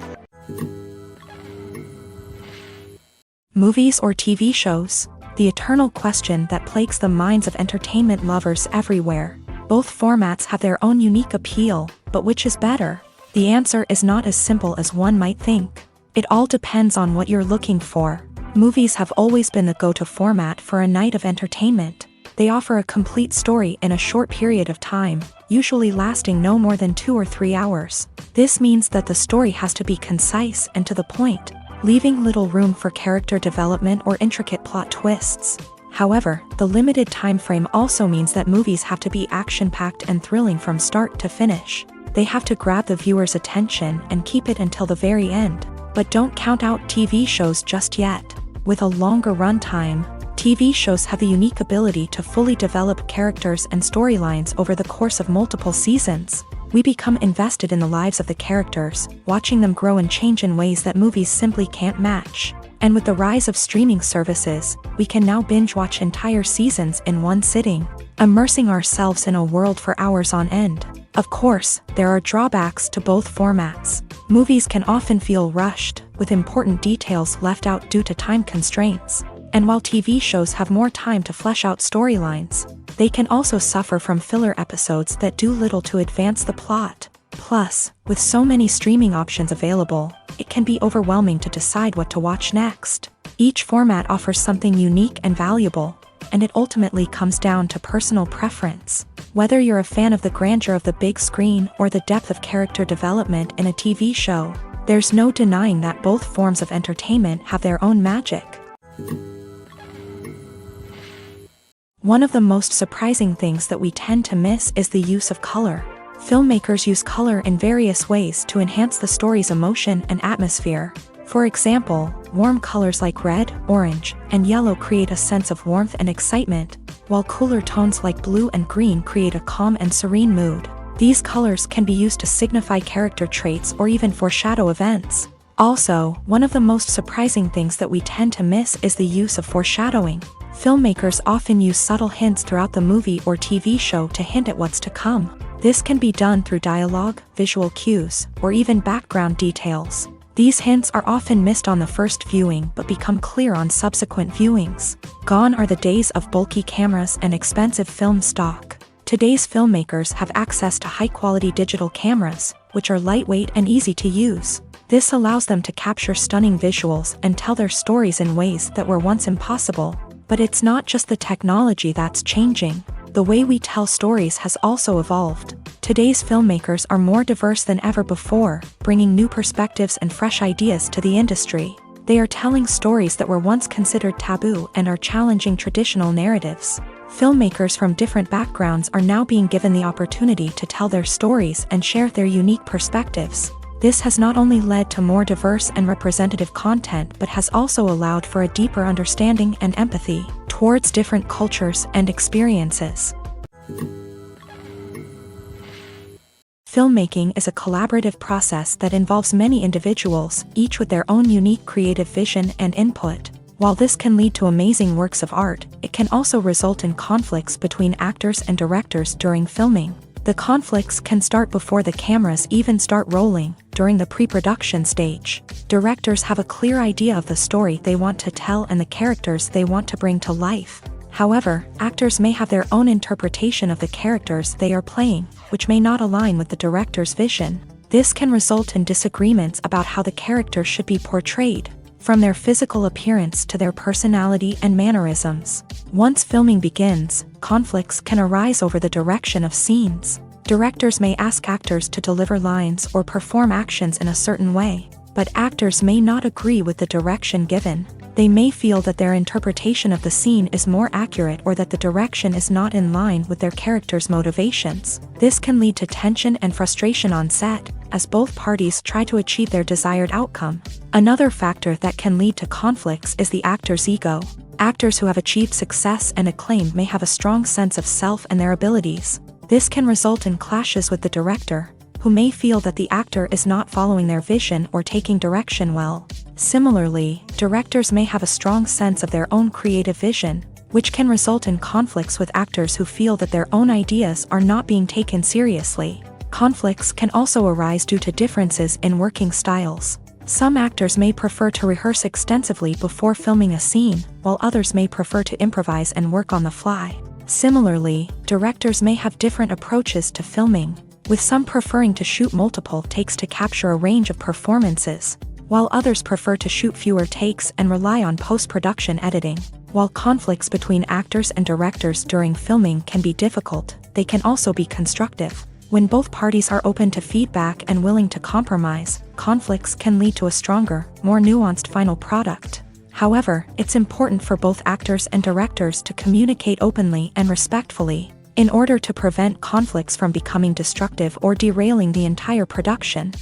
Movies or TV shows? The eternal question that plagues the minds of entertainment lovers everywhere. Both formats have their own unique appeal, but which is better? The answer is not as simple as one might think. It all depends on what you're looking for. Movies have always been the go-to format for a night of entertainment. They offer a complete story in a short period of time, usually lasting no more than 2 or 3 hours. This means that the story has to be concise and to the point, leaving little room for character development or intricate plot twists. However, the limited time frame also means that movies have to be action-packed and thrilling from start to finish. They have to grab the viewer's attention and keep it until the very end. But don't count out TV shows just yet. With a longer runtime, TV shows have the unique ability to fully develop characters and storylines over the course of multiple seasons. We become invested in the lives of the characters, watching them grow and change in ways that movies simply can't match. And with the rise of streaming services, we can now binge-watch entire seasons in one sitting, immersing ourselves in a world for hours on end. Of course, there are drawbacks to both formats. Movies can often feel rushed, with important details left out due to time constraints. And while TV shows have more time to flesh out storylines, they can also suffer from filler episodes that do little to advance the plot. Plus, with so many streaming options available, it can be overwhelming to decide what to watch next. Each format offers something unique and valuable, and it ultimately comes down to personal preference. Whether you're a fan of the grandeur of the big screen or the depth of character development in a TV show, there's no denying that both forms of entertainment have their own magic. One of the most surprising things that we tend to miss is the use of color. Filmmakers use color in various ways to enhance the story's emotion and atmosphere. For example, warm colors like red, orange, and yellow create a sense of warmth and excitement, while cooler tones like blue and green create a calm and serene mood. These colors can be used to signify character traits or even foreshadow events. Also, one of the most surprising things that we tend to miss is the use of foreshadowing. Filmmakers often use subtle hints throughout the movie or TV show to hint at what's to come. This can be done through dialogue, visual cues, or even background details. These hints are often missed on the first viewing but become clear on subsequent viewings. Gone are the days of bulky cameras and expensive film stock. Today's filmmakers have access to high-quality digital cameras, which are lightweight and easy to use. This allows them to capture stunning visuals and tell their stories in ways that were once impossible. But it's not just the technology that's changing. The way we tell stories has also evolved. Today's filmmakers are more diverse than ever before, bringing new perspectives and fresh ideas to the industry. They are telling stories that were once considered taboo and are challenging traditional narratives. Filmmakers from different backgrounds are now being given the opportunity to tell their stories and share their unique perspectives. This has not only led to more diverse and representative content but has also allowed for a deeper understanding and empathy towards different cultures and experiences. Filmmaking is a collaborative process that involves many individuals, each with their own unique creative vision and input. While this can lead to amazing works of art, it can also result in conflicts between actors and directors during filming. The conflicts can start before the cameras even start rolling, during the pre-production stage. Directors have a clear idea of the story they want to tell and the characters they want to bring to life. However, actors may have their own interpretation of the characters they are playing, which may not align with the director's vision. This can result in disagreements about how the characters should be portrayed, from their physical appearance to their personality and mannerisms. Once filming begins, conflicts can arise over the direction of scenes. Directors may ask actors to deliver lines or perform actions in a certain way, but actors may not agree with the direction given. They may feel that their interpretation of the scene is more accurate or that the direction is not in line with their character's motivations. This can lead to tension and frustration on set, as both parties try to achieve their desired outcome. Another factor that can lead to conflicts is the actor's ego. Actors who have achieved success and acclaim may have a strong sense of self and their abilities. This can result in clashes with the director, who may feel that the actor is not following their vision or taking direction well. Similarly, directors may have a strong sense of their own creative vision, which can result in conflicts with actors who feel that their own ideas are not being taken seriously. Conflicts can also arise due to differences in working styles. Some actors may prefer to rehearse extensively before filming a scene, while others may prefer to improvise and work on the fly. Similarly, directors may have different approaches to filming, with some preferring to shoot multiple takes to capture a range of performances, while others prefer to shoot fewer takes and rely on post-production editing. While conflicts between actors and directors during filming can be difficult, they can also be constructive. When both parties are open to feedback and willing to compromise, conflicts can lead to a stronger, more nuanced final product. However, it's important for both actors and directors to communicate openly and respectfully, in order to prevent conflicts from becoming destructive or derailing the entire production.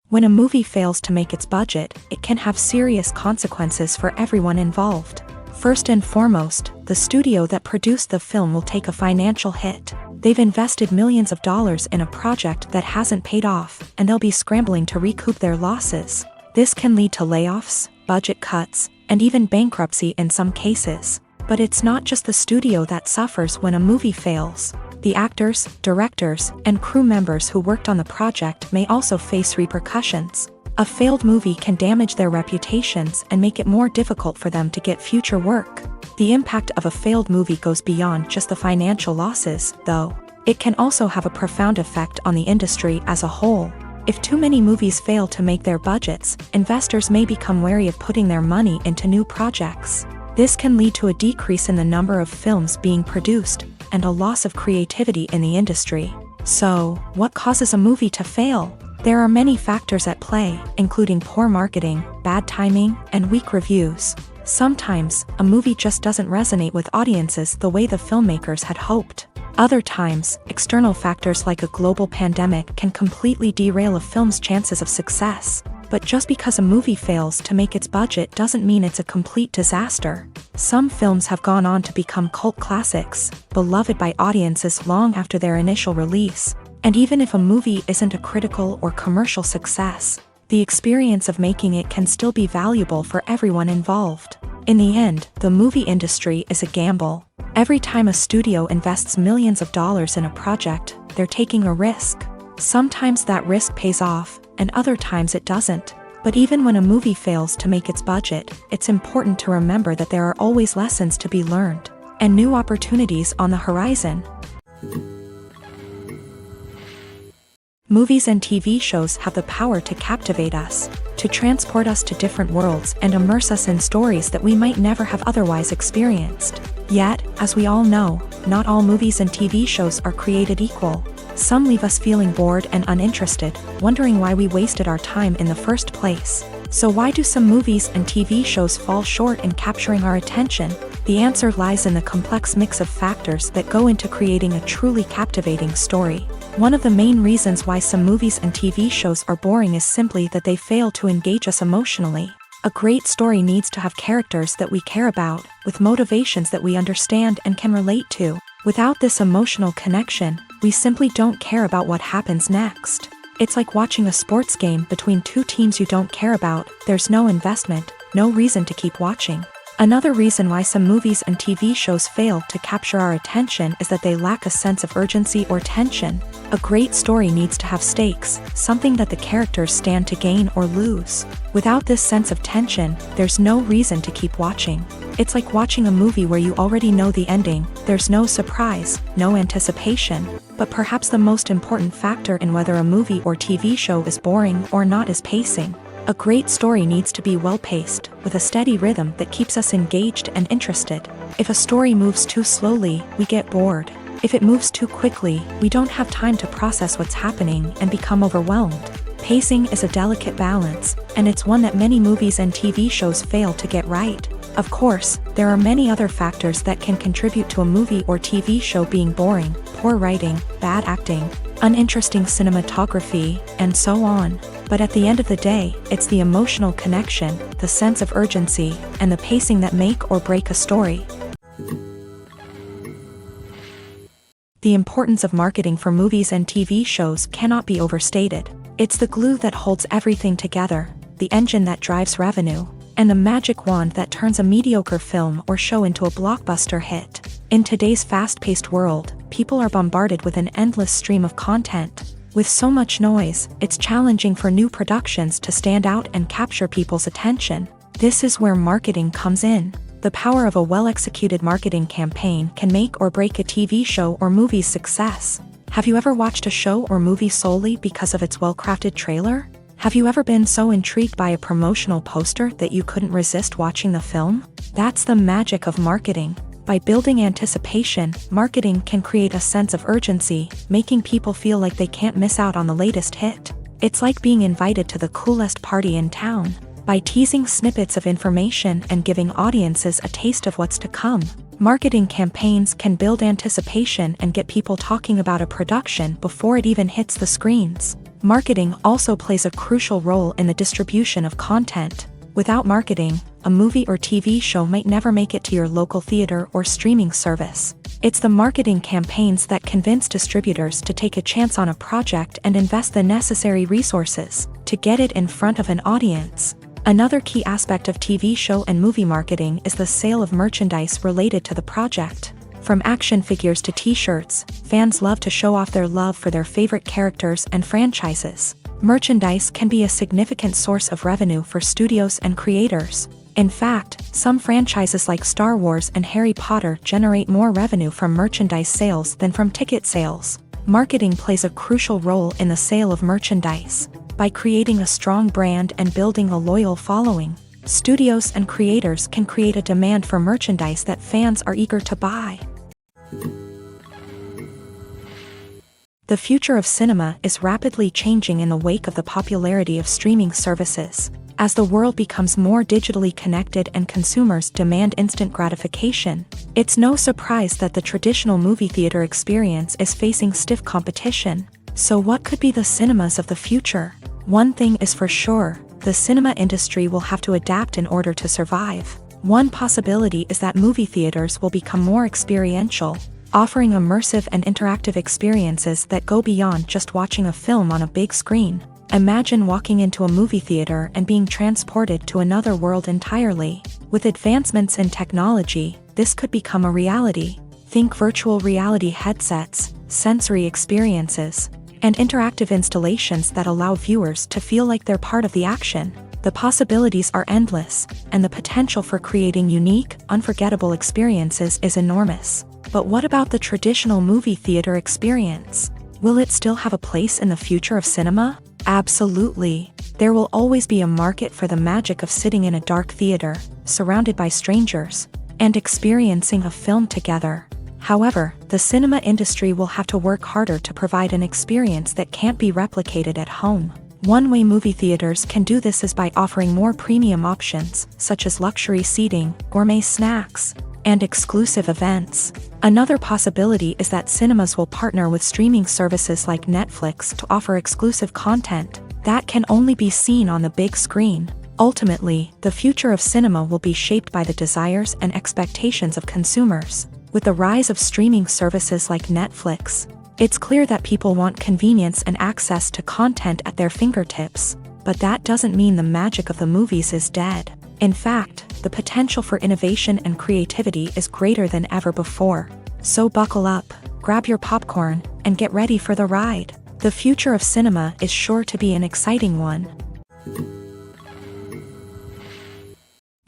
When a movie fails to make its budget, it can have serious consequences for everyone involved. First and foremost, the studio that produced the film will take a financial hit. They've invested millions of dollars in a project that hasn't paid off, and they'll be scrambling to recoup their losses. This can lead to layoffs, budget cuts, and even bankruptcy in some cases. But it's not just the studio that suffers when a movie fails. The actors, directors, and crew members who worked on the project may also face repercussions. A failed movie can damage their reputations and make it more difficult for them to get future work. The impact of a failed movie goes beyond just the financial losses, though. It can also have a profound effect on the industry as a whole. If too many movies fail to make their budgets, investors may become wary of putting their money into new projects. This can lead to a decrease in the number of films being produced, and a loss of creativity in the industry. So, what causes a movie to fail? There are many factors at play, including poor marketing, bad timing, and weak reviews. Sometimes, a movie just doesn't resonate with audiences the way the filmmakers had hoped. Other times, external factors like a global pandemic can completely derail a film's chances of success. But just because a movie fails to make its budget doesn't mean it's a complete disaster. Some films have gone on to become cult classics, beloved by audiences long after their initial release. And even if a movie isn't a critical or commercial success, the experience of making it can still be valuable for everyone involved. In the end, the movie industry is a gamble. Every time a studio invests millions of dollars in a project, they're taking a risk. Sometimes that risk pays off, and other times it doesn't. But even when a movie fails to make its budget, it's important to remember that there are always lessons to be learned, and new opportunities on the horizon. Movies and TV shows have the power to captivate us, to transport us to different worlds and immerse us in stories that we might never have otherwise experienced. Yet, as we all know, not all movies and TV shows are created equal. Some leave us feeling bored and uninterested, wondering why we wasted our time in the first place. So why do some movies and TV shows fall short in capturing our attention? The answer lies in the complex mix of factors that go into creating a truly captivating story. One of the main reasons why some movies and TV shows are boring is simply that they fail to engage us emotionally. A great story needs to have characters that we care about, with motivations that we understand and can relate to. Without this emotional connection, we simply don't care about what happens next. It's like watching a sports game between two teams you don't care about. There's no investment, no reason to keep watching. Another reason why some movies and TV shows fail to capture our attention is that they lack a sense of urgency or tension. A great story needs to have stakes, something that the characters stand to gain or lose. Without this sense of tension, there's no reason to keep watching. It's like watching a movie where you already know the ending. There's no surprise, no anticipation. But perhaps the most important factor in whether a movie or TV show is boring or not is pacing. A great story needs to be well-paced, with a steady rhythm that keeps us engaged and interested. If a story moves too slowly, we get bored. If it moves too quickly, we don't have time to process what's happening and become overwhelmed. Pacing is a delicate balance, and it's one that many movies and TV shows fail to get right. Of course, there are many other factors that can contribute to a movie or TV show being boring: poor writing, bad acting, uninteresting cinematography, and so on. But at the end of the day, it's the emotional connection, the sense of urgency, and the pacing that make or break a story. The importance of marketing for movies and TV shows cannot be overstated. It's the glue that holds everything together, the engine that drives revenue, and the magic wand that turns a mediocre film or show into a blockbuster hit. In today's fast-paced world, people are bombarded with an endless stream of content. With so much noise, it's challenging for new productions to stand out and capture people's attention. This is where marketing comes in. The power of a well-executed marketing campaign can make or break a TV show or movie's success. Have you ever watched a show or movie solely because of its well-crafted trailer? Have you ever been so intrigued by a promotional poster that you couldn't resist watching the film? That's the magic of marketing. By building anticipation, marketing can create a sense of urgency, making people feel like they can't miss out on the latest hit. It's like being invited to the coolest party in town. By teasing snippets of information and giving audiences a taste of what's to come, marketing campaigns can build anticipation and get people talking about a production before it even hits the screens. Marketing also plays a crucial role in the distribution of content. Without marketing, a movie or TV show might never make it to your local theater or streaming service. It's the marketing campaigns that convince distributors to take a chance on a project and invest the necessary resources to get it in front of an audience. Another key aspect of TV show and movie marketing is the sale of merchandise related to the project. From action figures to t-shirts, fans love to show off their love for their favorite characters and franchises. Merchandise can be a significant source of revenue for studios and creators. In fact, some franchises like Star Wars and Harry Potter generate more revenue from merchandise sales than from ticket sales. Marketing plays a crucial role in the sale of merchandise. By creating a strong brand and building a loyal following, studios and creators can create a demand for merchandise that fans are eager to buy. The future of cinema is rapidly changing in the wake of the popularity of streaming services. As the world becomes more digitally connected and consumers demand instant gratification, it's no surprise that the traditional movie theater experience is facing stiff competition. So what could be the cinemas of the future? One thing is for sure, the cinema industry will have to adapt in order to survive. One possibility is that movie theaters will become more experiential, offering immersive and interactive experiences that go beyond just watching a film on a big screen. Imagine walking into a movie theater and being transported to another world entirely. With advancements in technology, this could become a reality. Think virtual reality headsets, sensory experiences, and interactive installations that allow viewers to feel like they're part of the action. The possibilities are endless, and the potential for creating unique, unforgettable experiences is enormous. But what about the traditional movie theater experience? Will it still have a place in the future of cinema? Absolutely. There will always be a market for the magic of sitting in a dark theater, surrounded by strangers, and experiencing a film together. However, the cinema industry will have to work harder to provide an experience that can't be replicated at home. One way movie theaters can do this is by offering more premium options, such as luxury seating, gourmet snacks, and exclusive events. Another possibility is that cinemas will partner with streaming services like Netflix to offer exclusive content that can only be seen on the big screen. Ultimately, the future of cinema will be shaped by the desires and expectations of consumers. With the rise of streaming services like Netflix, it's clear that people want convenience and access to content at their fingertips. But that doesn't mean the magic of the movies is dead. In fact, the potential for innovation and creativity is greater than ever before. So buckle up, grab your popcorn, and get ready for the ride. The future of cinema is sure to be an exciting one.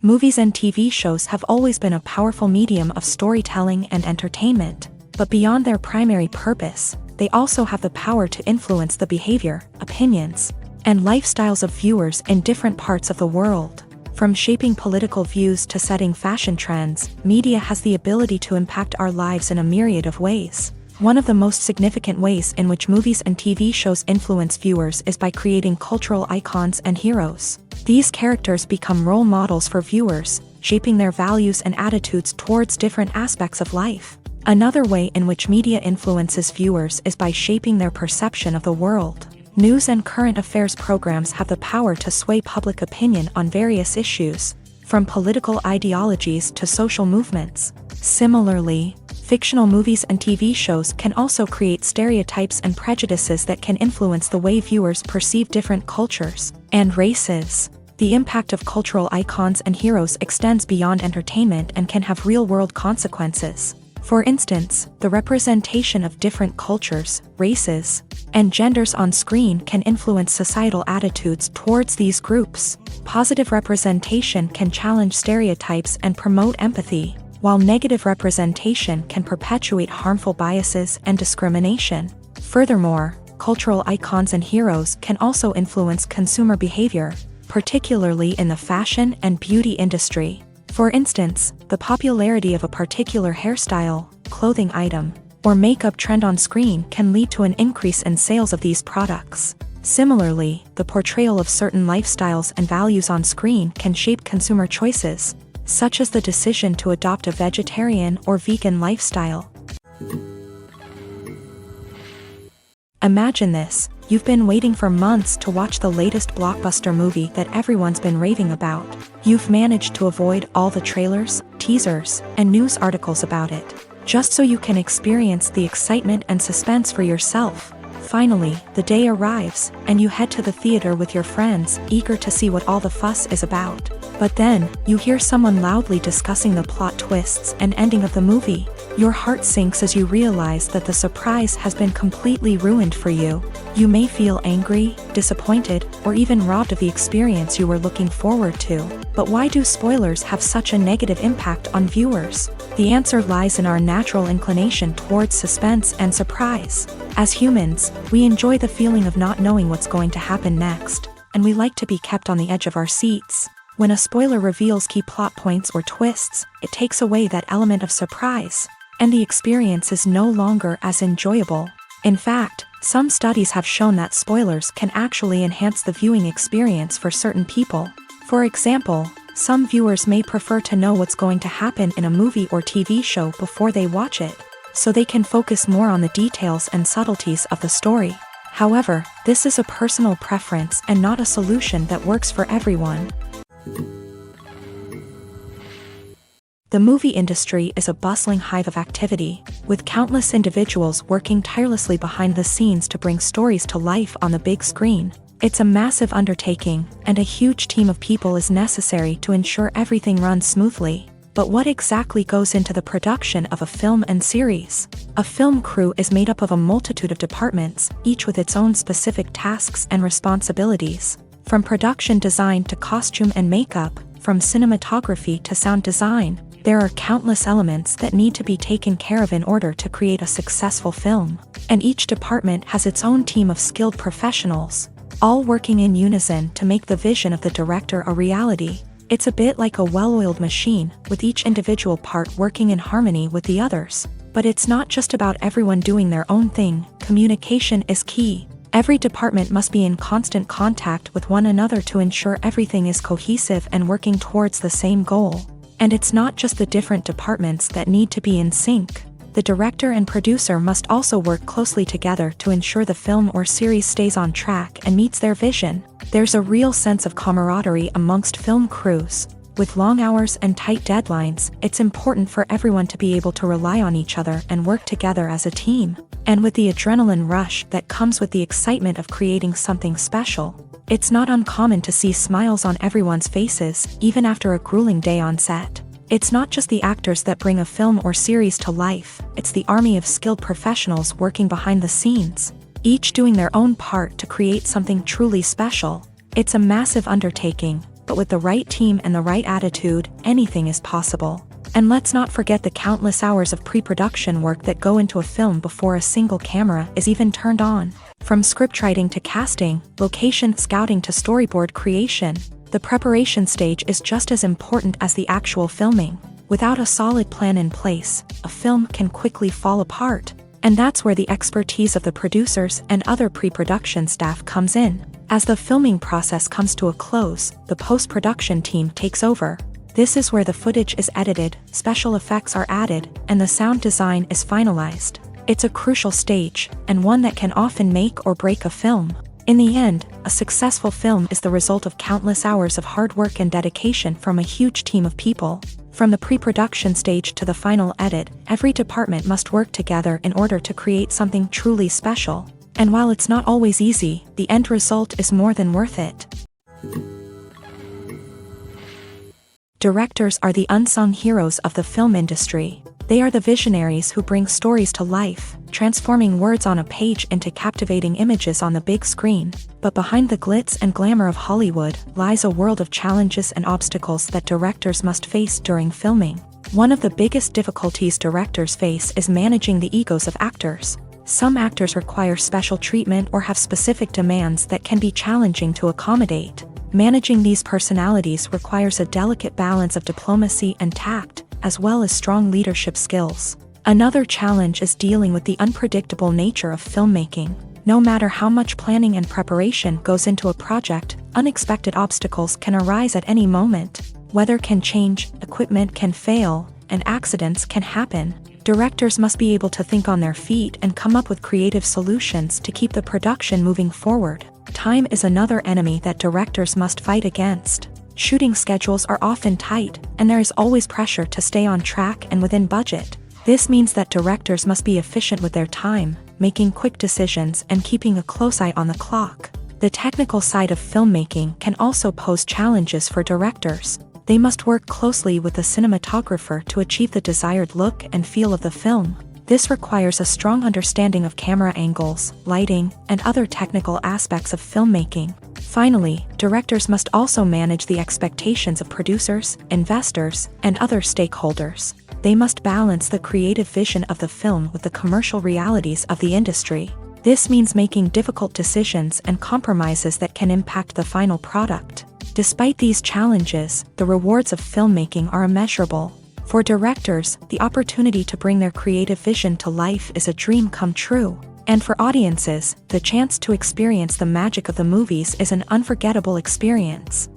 Movies and TV shows have always been a powerful medium of storytelling and entertainment. But beyond their primary purpose, they also have the power to influence the behavior, opinions, and lifestyles of viewers in different parts of the world. From shaping political views to setting fashion trends, media has the ability to impact our lives in a myriad of ways. One of the most significant ways in which movies and TV shows influence viewers is by creating cultural icons and heroes. These characters become role models for viewers, shaping their values and attitudes towards different aspects of life. Another way in which media influences viewers is by shaping their perception of the world. News and current affairs programs have the power to sway public opinion on various issues, from political ideologies to social movements. Similarly, Fictional movies and TV shows can also create stereotypes and prejudices that can influence the way viewers perceive different cultures and races. The impact of cultural icons and heroes extends beyond entertainment and can have real-world consequences. For instance, the representation of different cultures, races, and genders on screen can influence societal attitudes towards these groups. Positive representation can challenge stereotypes and promote empathy, while negative representation can perpetuate harmful biases and discrimination. Furthermore, cultural icons and heroes can also influence consumer behavior, particularly in the fashion and beauty industry. For instance, the popularity of a particular hairstyle, clothing item, or makeup trend on screen can lead to an increase in sales of these products. Similarly, the portrayal of certain lifestyles and values on screen can shape consumer choices, such as the decision to adopt a vegetarian or vegan lifestyle. Imagine this: you've been waiting for months to watch the latest blockbuster movie that everyone's been raving about. You've managed to avoid all the trailers, teasers, and news articles about it, just so you can experience the excitement and suspense for yourself. Finally, the day arrives, and you head to the theater with your friends, eager to see what all the fuss is about. But then, you hear someone loudly discussing the plot twists and ending of the movie. Your heart sinks as you realize that the surprise has been completely ruined for you. You may feel angry, disappointed, or even robbed of the experience you were looking forward to. But why do spoilers have such a negative impact on viewers? The answer lies in our natural inclination towards suspense and surprise. As humans, we enjoy the feeling of not knowing what's going to happen next, and we like to be kept on the edge of our seats. When a spoiler reveals key plot points or twists, it takes away that element of surprise, and the experience is no longer as enjoyable. In fact, some studies have shown that spoilers can actually enhance the viewing experience for certain people. For example, some viewers may prefer to know what's going to happen in a movie or TV show before they watch it, so they can focus more on the details and subtleties of the story. However, this is a personal preference and not a solution that works for everyone. The movie industry is a bustling hive of activity, with countless individuals working tirelessly behind the scenes to bring stories to life on the big screen. It's a massive undertaking, and a huge team of people is necessary to ensure everything runs smoothly. But what exactly goes into the production of a film and series? A film crew is made up of a multitude of departments, each with its own specific tasks and responsibilities. From production design to costume and makeup, from cinematography to sound design, there are countless elements that need to be taken care of in order to create a successful film. And each department has its own team of skilled professionals, all working in unison to make the vision of the director a reality. It's a bit like a well-oiled machine, with each individual part working in harmony with the others. But it's not just about everyone doing their own thing. Communication is key. Every department must be in constant contact with one another to ensure everything is cohesive and working towards the same goal. And it's not just the different departments that need to be in sync. The director and producer must also work closely together to ensure the film or series stays on track and meets their vision. There's a real sense of camaraderie amongst film crews. With long hours and tight deadlines, it's important for everyone to be able to rely on each other and work together as a team. And with the adrenaline rush that comes with the excitement of creating something special, it's not uncommon to see smiles on everyone's faces, even after a grueling day on set. It's not just the actors that bring a film or series to life, it's the army of skilled professionals working behind the scenes, each doing their own part to create something truly special. It's a massive undertaking, but with the right team and the right attitude, anything is possible. And let's not forget the countless hours of pre-production work that go into a film before a single camera is even turned on. From scriptwriting to casting, location scouting to storyboard creation, the preparation stage is just as important as the actual filming. Without a solid plan in place, a film can quickly fall apart. And that's where the expertise of the producers and other pre-production staff comes in. As the filming process comes to a close, the post-production team takes over. This is where the footage is edited, special effects are added, and the sound design is finalized. It's a crucial stage, and one that can often make or break a film. In the end, a successful film is the result of countless hours of hard work and dedication from a huge team of people. From the pre-production stage to the final edit, every department must work together in order to create something truly special. And while it's not always easy, the end result is more than worth it. Directors are the unsung heroes of the film industry. They are the visionaries who bring stories to life, transforming words on a page into captivating images on the big screen. But behind the glitz and glamour of Hollywood lies a world of challenges and obstacles that directors must face during filming. One of the biggest difficulties directors face is managing the egos of actors. Some actors require special treatment or have specific demands that can be challenging to accommodate. Managing these personalities requires a delicate balance of diplomacy and tact, as well as strong leadership skills. Another challenge is dealing with the unpredictable nature of filmmaking. No matter how much planning and preparation goes into a project, unexpected obstacles can arise at any moment. Weather can change, equipment can fail, and accidents can happen. Directors must be able to think on their feet and come up with creative solutions to keep the production moving forward. Time is another enemy that directors must fight against. Shooting schedules are often tight, and there is always pressure to stay on track and within budget. This means that directors must be efficient with their time, making quick decisions and keeping a close eye on the clock. The technical side of filmmaking can also pose challenges for directors. They must work closely with the cinematographer to achieve the desired look and feel of the film. This requires a strong understanding of camera angles, lighting, and other technical aspects of filmmaking. Finally, directors must also manage the expectations of producers, investors, and other stakeholders. They must balance the creative vision of the film with the commercial realities of the industry. This means making difficult decisions and compromises that can impact the final product. Despite these challenges, the rewards of filmmaking are immeasurable. For directors, the opportunity to bring their creative vision to life is a dream come true. And for audiences, the chance to experience the magic of the movies is an unforgettable experience.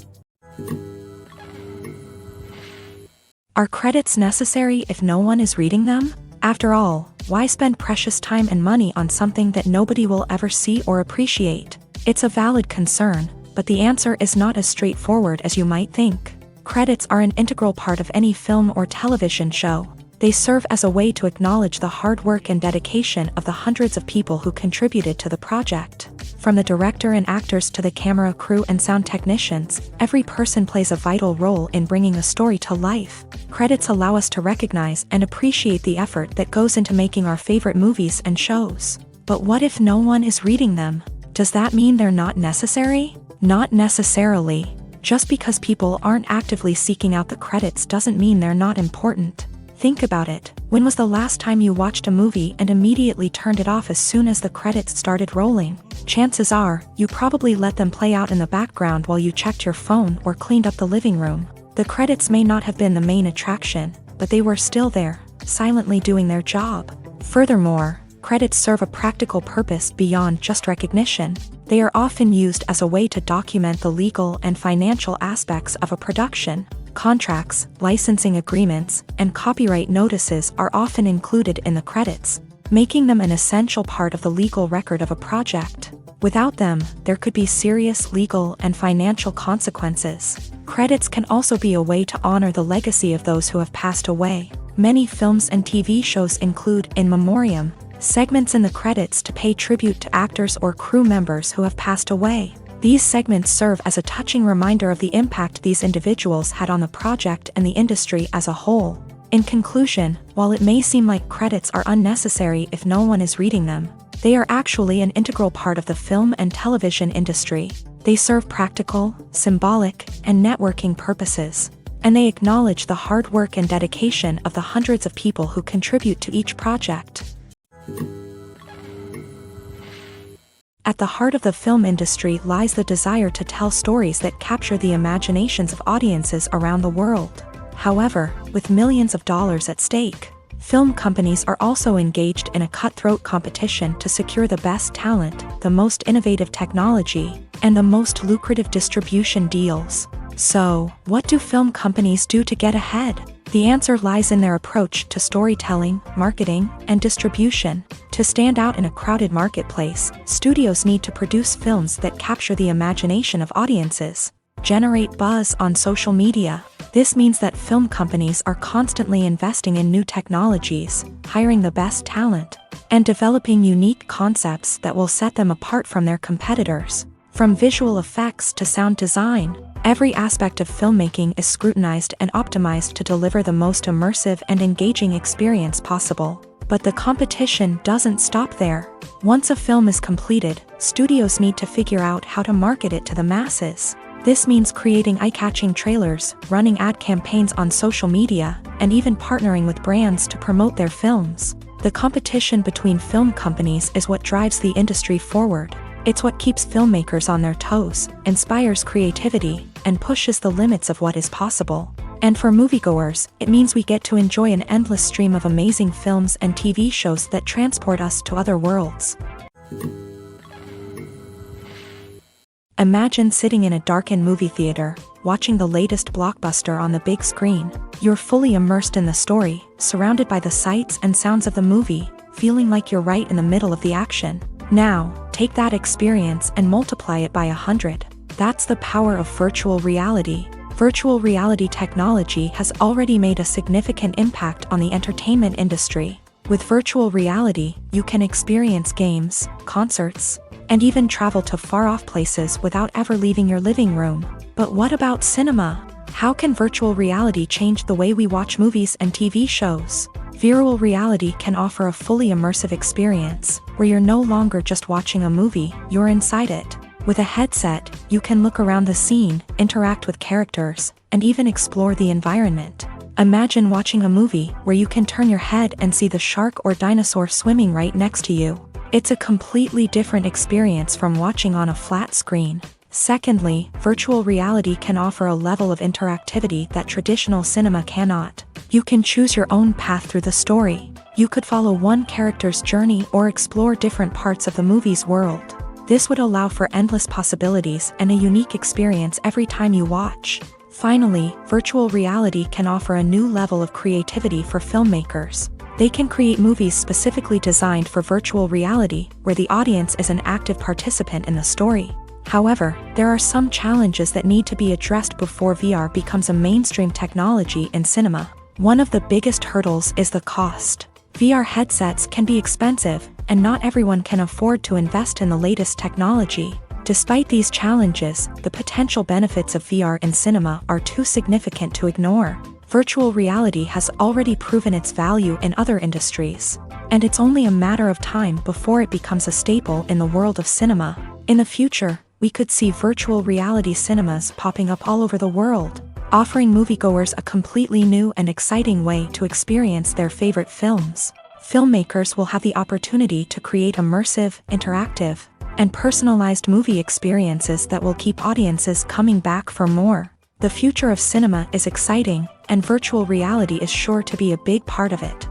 Are credits necessary if no one is reading them? After all, why spend precious time and money on something that nobody will ever see or appreciate? It's a valid concern, but the answer is not as straightforward as you might think. Credits are an integral part of any film or television show. They serve as a way to acknowledge the hard work and dedication of the hundreds of people who contributed to the project. From the director and actors to the camera crew and sound technicians, every person plays a vital role in bringing a story to life. Credits allow us to recognize and appreciate the effort that goes into making our favorite movies and shows. But what if no one is reading them? Does that mean they're not necessary? Not necessarily. Just because people aren't actively seeking out the credits doesn't mean they're not important. Think about it. When was the last time you watched a movie and immediately turned it off as soon as the credits started rolling? Chances are, you probably let them play out in the background while you checked your phone or cleaned up the living room. The credits may not have been the main attraction, but they were still there, silently doing their job. Furthermore, credits serve a practical purpose beyond just recognition. They are often used as a way to document the legal and financial aspects of a production. Contracts, licensing agreements, and copyright notices are often included in the credits, making them an essential part of the legal record of a project. Without them, there could be serious legal and financial consequences. Credits can also be a way to honor the legacy of those who have passed away. Many films and TV shows include in memoriam segments in the credits to pay tribute to actors or crew members who have passed away. These segments serve as a touching reminder of the impact these individuals had on the project and the industry as a whole. In conclusion, while it may seem like credits are unnecessary if no one is reading them, they are actually an integral part of the film and television industry. They serve practical, symbolic, and networking purposes, and they acknowledge the hard work and dedication of the hundreds of people who contribute to each project. At the heart of the film industry lies the desire to tell stories that capture the imaginations of audiences around the world. However, with millions of dollars at stake, film companies are also engaged in a cutthroat competition to secure the best talent, the most innovative technology, and the most lucrative distribution deals. So, what do film companies do to get ahead? The answer lies in their approach to storytelling, marketing, and distribution. To stand out in a crowded marketplace, studios need to produce films that capture the imagination of audiences, generate buzz on social media, This means that film companies are constantly investing in new technologies, hiring the best talent, and developing unique concepts that will set them apart from their competitors. From visual effects to sound design, every aspect of filmmaking is scrutinized and optimized to deliver the most immersive and engaging experience possible. But the competition doesn't stop there. Once a film is completed, studios need to figure out how to market it to the masses. This means creating eye-catching trailers, running ad campaigns on social media, and even partnering with brands to promote their films. The competition between film companies is what drives the industry forward. It's what keeps filmmakers on their toes, inspires creativity, and pushes the limits of what is possible. And for moviegoers, it means we get to enjoy an endless stream of amazing films and TV shows that transport us to other worlds. Imagine sitting in a darkened movie theater, watching the latest blockbuster on the big screen. You're fully immersed in the story, surrounded by the sights and sounds of the movie, feeling like you're right in the middle of the action. Now, take that experience and multiply it by 100. That's the power of virtual reality. Virtual reality technology has already made a significant impact on the entertainment industry. With virtual reality, you can experience games, concerts, and even travel to far-off places without ever leaving your living room. But what about cinema? How can virtual reality change the way we watch movies and TV shows? Virtual reality can offer a fully immersive experience, where you're no longer just watching a movie, you're inside it. With a headset, you can look around the scene, interact with characters, and even explore the environment. Imagine watching a movie where you can turn your head and see the shark or dinosaur swimming right next to you. It's a completely different experience from watching on a flat screen. Secondly, virtual reality can offer a level of interactivity that traditional cinema cannot. You can choose your own path through the story. You could follow one character's journey or explore different parts of the movie's world. This would allow for endless possibilities and a unique experience every time you watch. Finally, virtual reality can offer a new level of creativity for filmmakers. They can create movies specifically designed for virtual reality, where the audience is an active participant in the story. However, there are some challenges that need to be addressed before VR becomes a mainstream technology in cinema. One of the biggest hurdles is the cost. VR headsets can be expensive, and not everyone can afford to invest in the latest technology. Despite these challenges, the potential benefits of VR in cinema are too significant to ignore. Virtual reality has already proven its value in other industries, and it's only a matter of time before it becomes a staple in the world of cinema. In the future, we could see virtual reality cinemas popping up all over the world, offering moviegoers a completely new and exciting way to experience their favorite films. Filmmakers will have the opportunity to create immersive, interactive, and personalized movie experiences that will keep audiences coming back for more. The future of cinema is exciting, and virtual reality is sure to be a big part of it.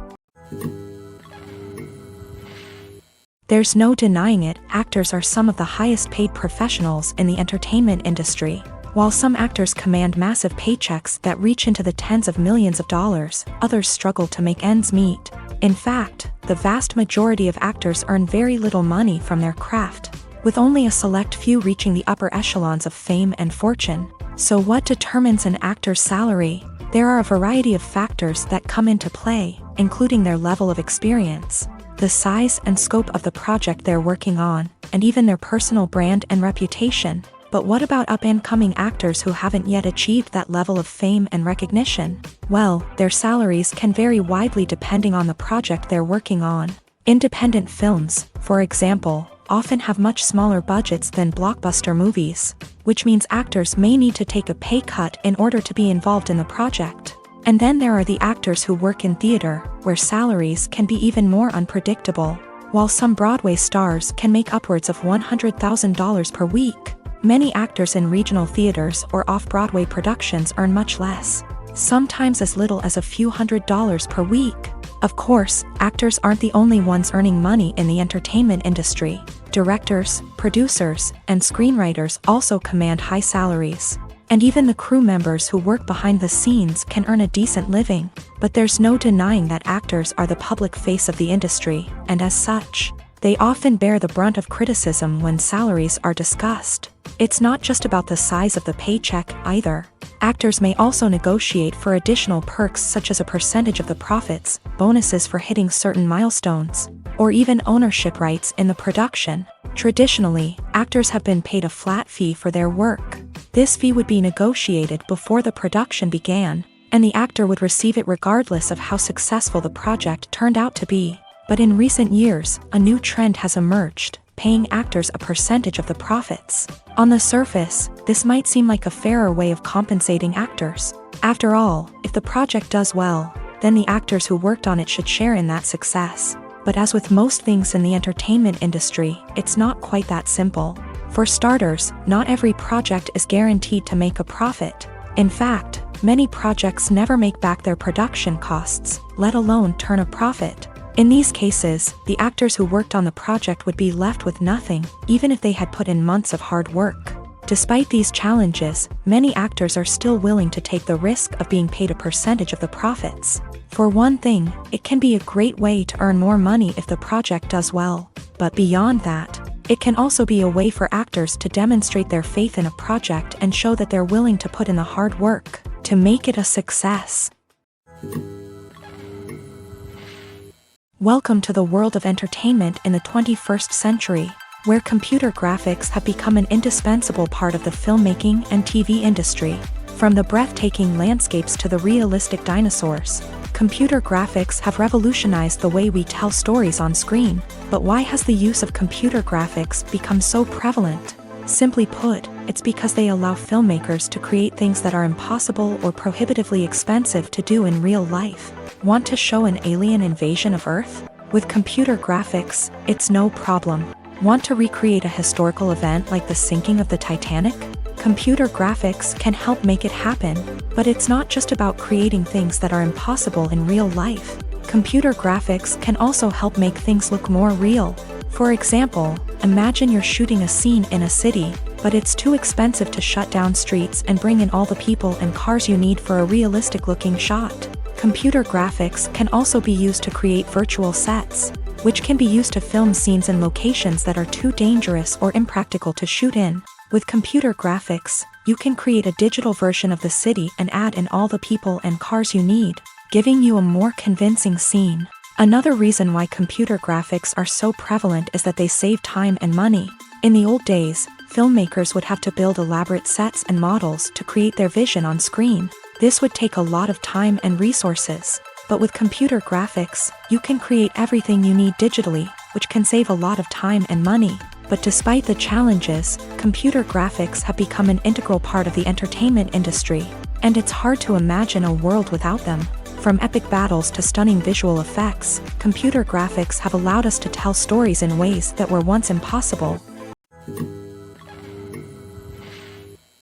There's no denying it, actors are some of the highest paid professionals in the entertainment industry. While some actors command massive paychecks that reach into the tens of millions of dollars, others struggle to make ends meet. In fact, the vast majority of actors earn very little money from their craft, with only a select few reaching the upper echelons of fame and fortune. So what determines an actor's salary? There are a variety of factors that come into play, including their level of experience, the size and scope of the project they're working on, and even their personal brand and reputation. But what about up-and-coming actors who haven't yet achieved that level of fame and recognition? Well, their salaries can vary widely depending on the project they're working on. Independent films, for example, often have much smaller budgets than blockbuster movies, which means actors may need to take a pay cut in order to be involved in the project. And then there are the actors who work in theater, where salaries can be even more unpredictable. While some Broadway stars can make upwards of $100,000 per week, many actors in regional theaters or off-Broadway productions earn much less, sometimes as little as a few $100s per week. Of course, actors aren't the only ones earning money in the entertainment industry. Directors, producers, and screenwriters also command high salaries. And even the crew members who work behind the scenes can earn a decent living. But there's no denying that actors are the public face of the industry, and as such, they often bear the brunt of criticism when salaries are discussed. It's not just about the size of the paycheck, either. Actors may also negotiate for additional perks such as a percentage of the profits, bonuses for hitting certain milestones, or even ownership rights in the production. Traditionally, actors have been paid a flat fee for their work. This fee would be negotiated before the production began, and the actor would receive it regardless of how successful the project turned out to be. But in recent years, a new trend has emerged, paying actors a percentage of the profits. On the surface, this might seem like a fairer way of compensating actors. After all, if the project does well, then the actors who worked on it should share in that success. But as with most things in the entertainment industry, it's not quite that simple. For starters, not every project is guaranteed to make a profit. In fact, many projects never make back their production costs, let alone turn a profit. In these cases, the actors who worked on the project would be left with nothing, even if they had put in months of hard work. Despite these challenges, many actors are still willing to take the risk of being paid a percentage of the profits. For one thing, it can be a great way to earn more money if the project does well. But beyond that, it can also be a way for actors to demonstrate their faith in a project and show that they're willing to put in the hard work to make it a success. Welcome to the world of entertainment in the 21st century, where computer graphics have become an indispensable part of the filmmaking and TV industry. From the breathtaking landscapes to the realistic dinosaurs, computer graphics have revolutionized the way we tell stories on screen. But why has the use of computer graphics become so prevalent? Simply put, it's because they allow filmmakers to create things that are impossible or prohibitively expensive to do in real life. Want to show an alien invasion of Earth? With computer graphics, it's no problem. Want to recreate a historical event like the sinking of the Titanic? Computer graphics can help make it happen. But it's not just about creating things that are impossible in real life. Computer graphics can also help make things look more real. For example, imagine you're shooting a scene in a city, but it's too expensive to shut down streets and bring in all the people and cars you need for a realistic-looking shot. Computer graphics can also be used to create virtual sets, which can be used to film scenes in locations that are too dangerous or impractical to shoot in. With computer graphics, you can create a digital version of the city and add in all the people and cars you need, giving you a more convincing scene. Another reason why computer graphics are so prevalent is that they save time and money. In the old days, filmmakers would have to build elaborate sets and models to create their vision on screen. This would take a lot of time and resources. But with computer graphics, you can create everything you need digitally, which can save a lot of time and money. But despite the challenges, computer graphics have become an integral part of the entertainment industry, and it's hard to imagine a world without them. From epic battles to stunning visual effects, computer graphics have allowed us to tell stories in ways that were once impossible.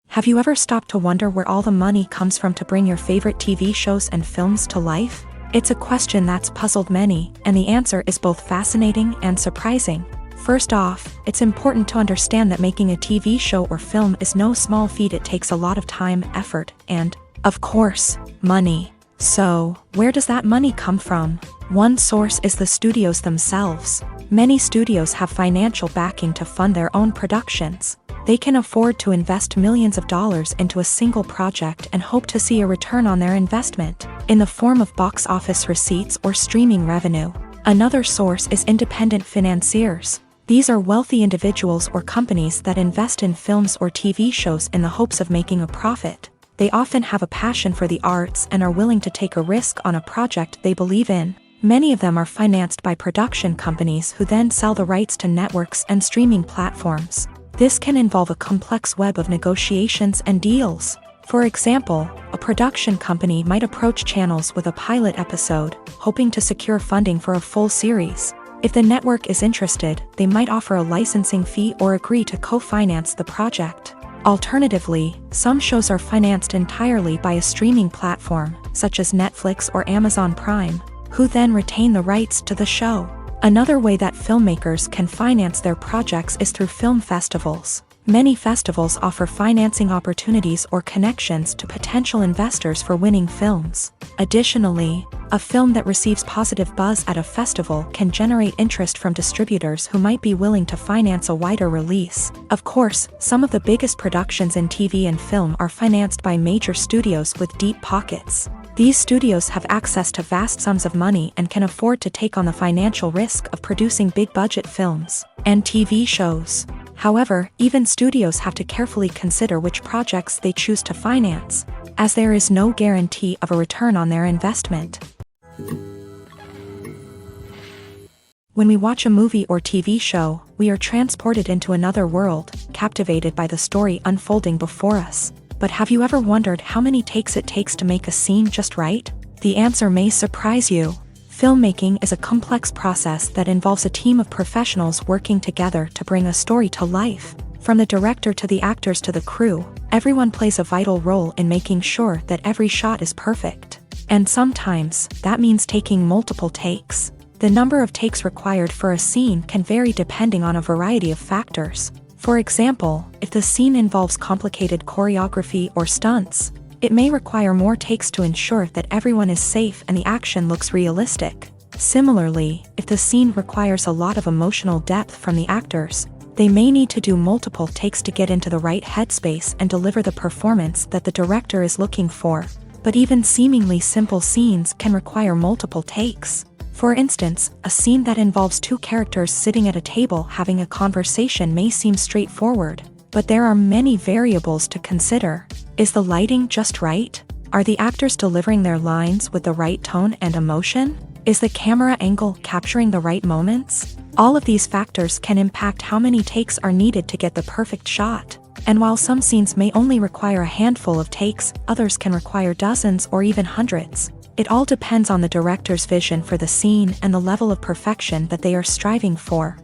Have you ever stopped to wonder where all the money comes from to bring your favorite TV shows and films to life? It's a question that's puzzled many, and the answer is both fascinating and surprising. First off, it's important to understand that making a TV show or film is no small feat. It takes a lot of time, effort, and, of course, money. So, where does that money come from? One source is the studios themselves. Many studios have financial backing to fund their own productions. They can afford to invest millions of dollars into a single project and hope to see a return on their investment, in the form of box office receipts or streaming revenue. Another source is independent financiers. These are wealthy individuals or companies that invest in films or TV shows in the hopes of making a profit. They often have a passion for the arts and are willing to take a risk on a project they believe in. Many of them are financed by production companies who then sell the rights to networks and streaming platforms. This can involve a complex web of negotiations and deals. For example, a production company might approach channels with a pilot episode, hoping to secure funding for a full series. If the network is interested, they might offer a licensing fee or agree to co-finance the project. Alternatively, some shows are financed entirely by a streaming platform, such as Netflix or Amazon Prime, who then retain the rights to the show. Another way that filmmakers can finance their projects is through film festivals. Many festivals offer financing opportunities or connections to potential investors for winning films. Additionally, a film that receives positive buzz at a festival can generate interest from distributors who might be willing to finance a wider release. Of course, some of the biggest productions in TV and film are financed by major studios with deep pockets. These studios have access to vast sums of money and can afford to take on the financial risk of producing big-budget films and TV shows. However, even studios have to carefully consider which projects they choose to finance, as there is no guarantee of a return on their investment. When we watch a movie or TV show, we are transported into another world, captivated by the story unfolding before us. But have you ever wondered how many takes it takes to make a scene just right? The answer may surprise you. Filmmaking is a complex process that involves a team of professionals working together to bring a story to life. From the director to the actors to the crew, everyone plays a vital role in making sure that every shot is perfect. And sometimes, that means taking multiple takes. The number of takes required for a scene can vary depending on a variety of factors. For example, if the scene involves complicated choreography or stunts, it may require more takes to ensure that everyone is safe and the action looks realistic. Similarly, if the scene requires a lot of emotional depth from the actors, they may need to do multiple takes to get into the right headspace and deliver the performance that the director is looking for. But even seemingly simple scenes can require multiple takes. For instance, a scene that involves two characters sitting at a table having a conversation may seem straightforward, but there are many variables to consider. Is the lighting just right? Are the actors delivering their lines with the right tone and emotion? Is the camera angle capturing the right moments? All of these factors can impact how many takes are needed to get the perfect shot. And while some scenes may only require a handful of takes, others can require dozens or even hundreds. It all depends on the director's vision for the scene and the level of perfection that they are striving for.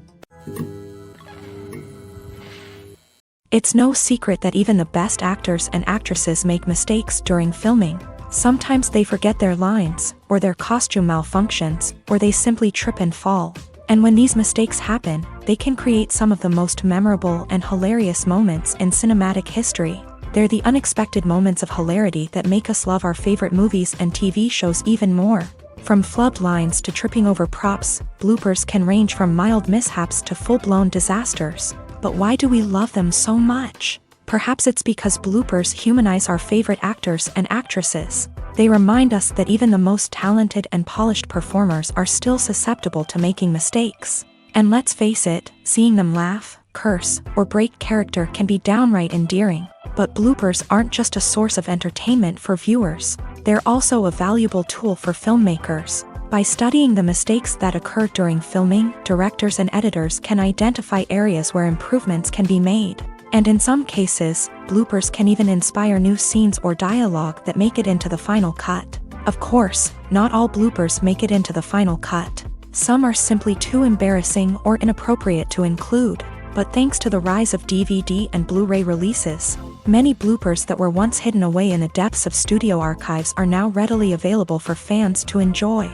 It's no secret that even the best actors and actresses make mistakes during filming. Sometimes they forget their lines, or their costume malfunctions, or they simply trip and fall. And when these mistakes happen, they can create some of the most memorable and hilarious moments in cinematic history. They're the unexpected moments of hilarity that make us love our favorite movies and TV shows even more. From flubbed lines to tripping over props, bloopers can range from mild mishaps to full-blown disasters. But why do we love them so much? Perhaps it's because bloopers humanize our favorite actors and actresses. They remind us that even the most talented and polished performers are still susceptible to making mistakes. And let's face it, seeing them laugh, curse, or break character can be downright endearing. But bloopers aren't just a source of entertainment for viewers. They're also a valuable tool for filmmakers. By studying the mistakes that occur during filming, directors and editors can identify areas where improvements can be made. And in some cases, bloopers can even inspire new scenes or dialogue that make it into the final cut. Of course, not all bloopers make it into the final cut. Some are simply too embarrassing or inappropriate to include. But thanks to the rise of DVD and Blu-ray releases, many bloopers that were once hidden away in the depths of studio archives are now readily available for fans to enjoy.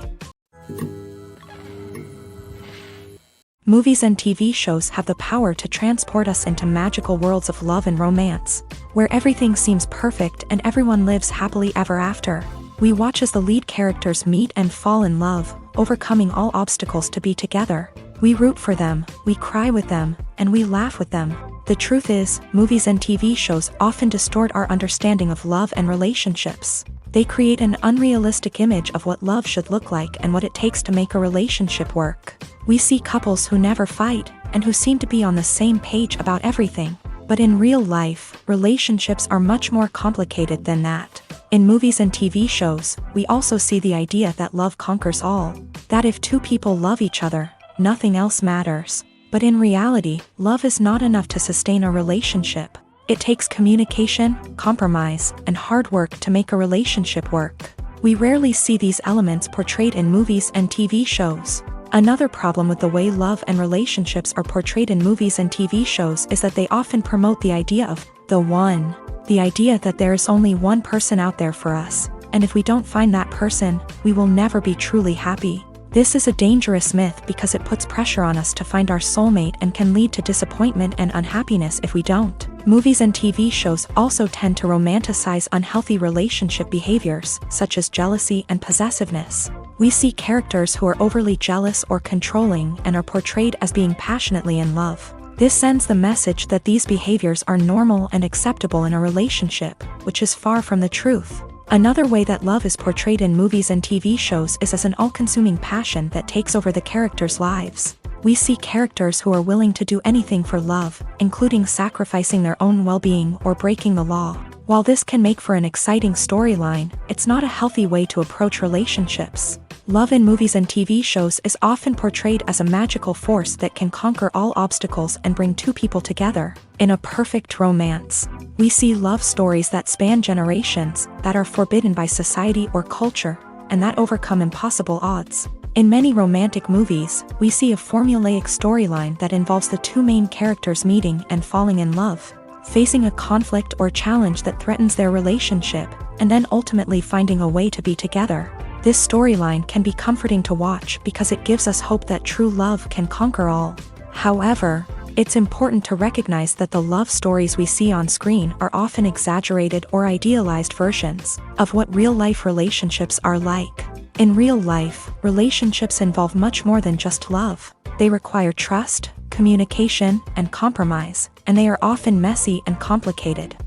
Movies and TV shows have the power to transport us into magical worlds of love and romance, where everything seems perfect and everyone lives happily ever after. We watch as the lead characters meet and fall in love, overcoming all obstacles to be together. We root for them, we cry with them, and we laugh with them. The truth is, movies and TV shows often distort our understanding of love and relationships. They create an unrealistic image of what love should look like and what it takes to make a relationship work. We see couples who never fight, and who seem to be on the same page about everything. But in real life, relationships are much more complicated than that. In movies and TV shows, we also see the idea that love conquers all. That if two people love each other, nothing else matters. But in reality, love is not enough to sustain a relationship. It takes communication, compromise, and hard work to make a relationship work. We rarely see these elements portrayed in movies and TV shows. Another problem with the way love and relationships are portrayed in movies and TV shows is that they often promote the idea of the one. The idea that there is only one person out there for us, and if we don't find that person, we will never be truly happy. This is a dangerous myth because it puts pressure on us to find our soulmate and can lead to disappointment and unhappiness if we don't. Movies and TV shows also tend to romanticize unhealthy relationship behaviors, such as jealousy and possessiveness. We see characters who are overly jealous or controlling and are portrayed as being passionately in love. This sends the message that these behaviors are normal and acceptable in a relationship, which is far from the truth. Another way that love is portrayed in movies and TV shows is as an all-consuming passion that takes over the characters' lives. We see characters who are willing to do anything for love, including sacrificing their own well-being or breaking the law. While this can make for an exciting storyline, it's not a healthy way to approach relationships. Love in movies and TV shows is often portrayed as a magical force that can conquer all obstacles and bring two people together. In a perfect romance, we see love stories that span generations, that are forbidden by society or culture, and that overcome impossible odds. In many romantic movies, we see a formulaic storyline that involves the two main characters meeting and falling in love, facing a conflict or challenge that threatens their relationship, and then ultimately finding a way to be together. This storyline can be comforting to watch because it gives us hope that true love can conquer all. However, it's important to recognize that the love stories we see on screen are often exaggerated or idealized versions of what real-life relationships are like. In real life, relationships involve much more than just love. They require trust, communication, and compromise, and they are often messy and complicated.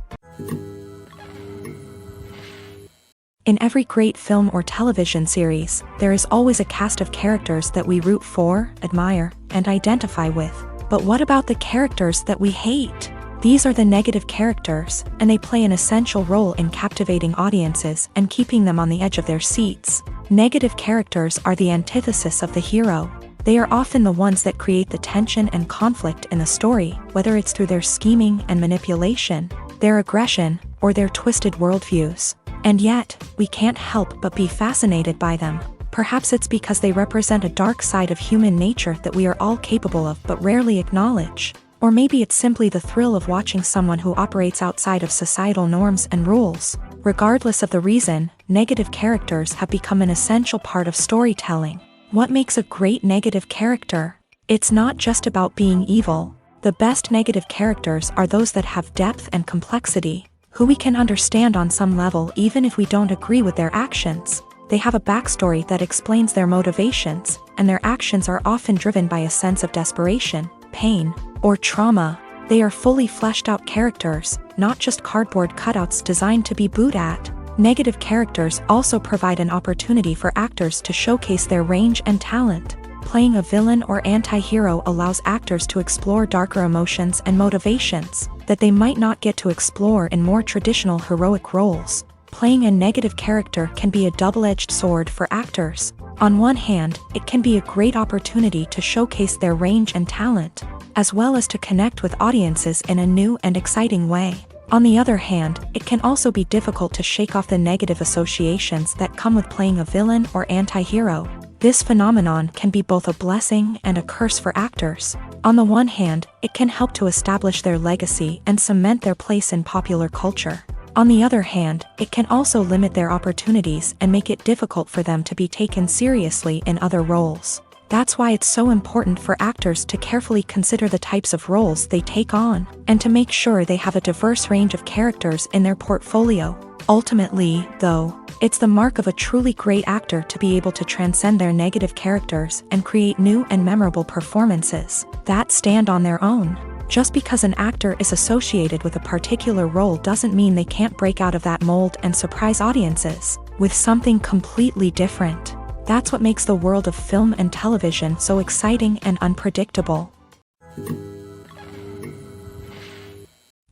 In every great film or television series, there is always a cast of characters that we root for, admire, and identify with. But what about the characters that we hate? These are the negative characters, and they play an essential role in captivating audiences and keeping them on the edge of their seats. Negative characters are the antithesis of the hero. They are often the ones that create the tension and conflict in the story, whether it's through their scheming and manipulation, their aggression, or their twisted worldviews. And yet, we can't help but be fascinated by them. Perhaps it's because they represent a dark side of human nature that we are all capable of but rarely acknowledge. Or maybe it's simply the thrill of watching someone who operates outside of societal norms and rules. Regardless of the reason, negative characters have become an essential part of storytelling. What makes a great negative character? It's not just about being evil. The best negative characters are those that have depth and complexity, who we can understand on some level even if we don't agree with their actions. They have a backstory that explains their motivations, and their actions are often driven by a sense of desperation, pain, or trauma. They are fully fleshed out characters, not just cardboard cutouts designed to be booed at. Negative characters also provide an opportunity for actors to showcase their range and talent. Playing a villain or anti-hero allows actors to explore darker emotions and motivations that they might not get to explore in more traditional heroic roles. Playing a negative character can be a double-edged sword for actors. On one hand, it can be a great opportunity to showcase their range and talent, as well as to connect with audiences in a new and exciting way. On the other hand, it can also be difficult to shake off the negative associations that come with playing a villain or anti-hero. This phenomenon can be both a blessing and a curse for actors. On the one hand, it can help to establish their legacy and cement their place in popular culture. On the other hand, it can also limit their opportunities and make it difficult for them to be taken seriously in other roles. That's why it's so important for actors to carefully consider the types of roles they take on, and to make sure they have a diverse range of characters in their portfolio. Ultimately, though, it's the mark of a truly great actor to be able to transcend their negative characters and create new and memorable performances that stand on their own. Just because an actor is associated with a particular role doesn't mean they can't break out of that mold and surprise audiences with something completely different. That's what makes the world of film and television so exciting and unpredictable.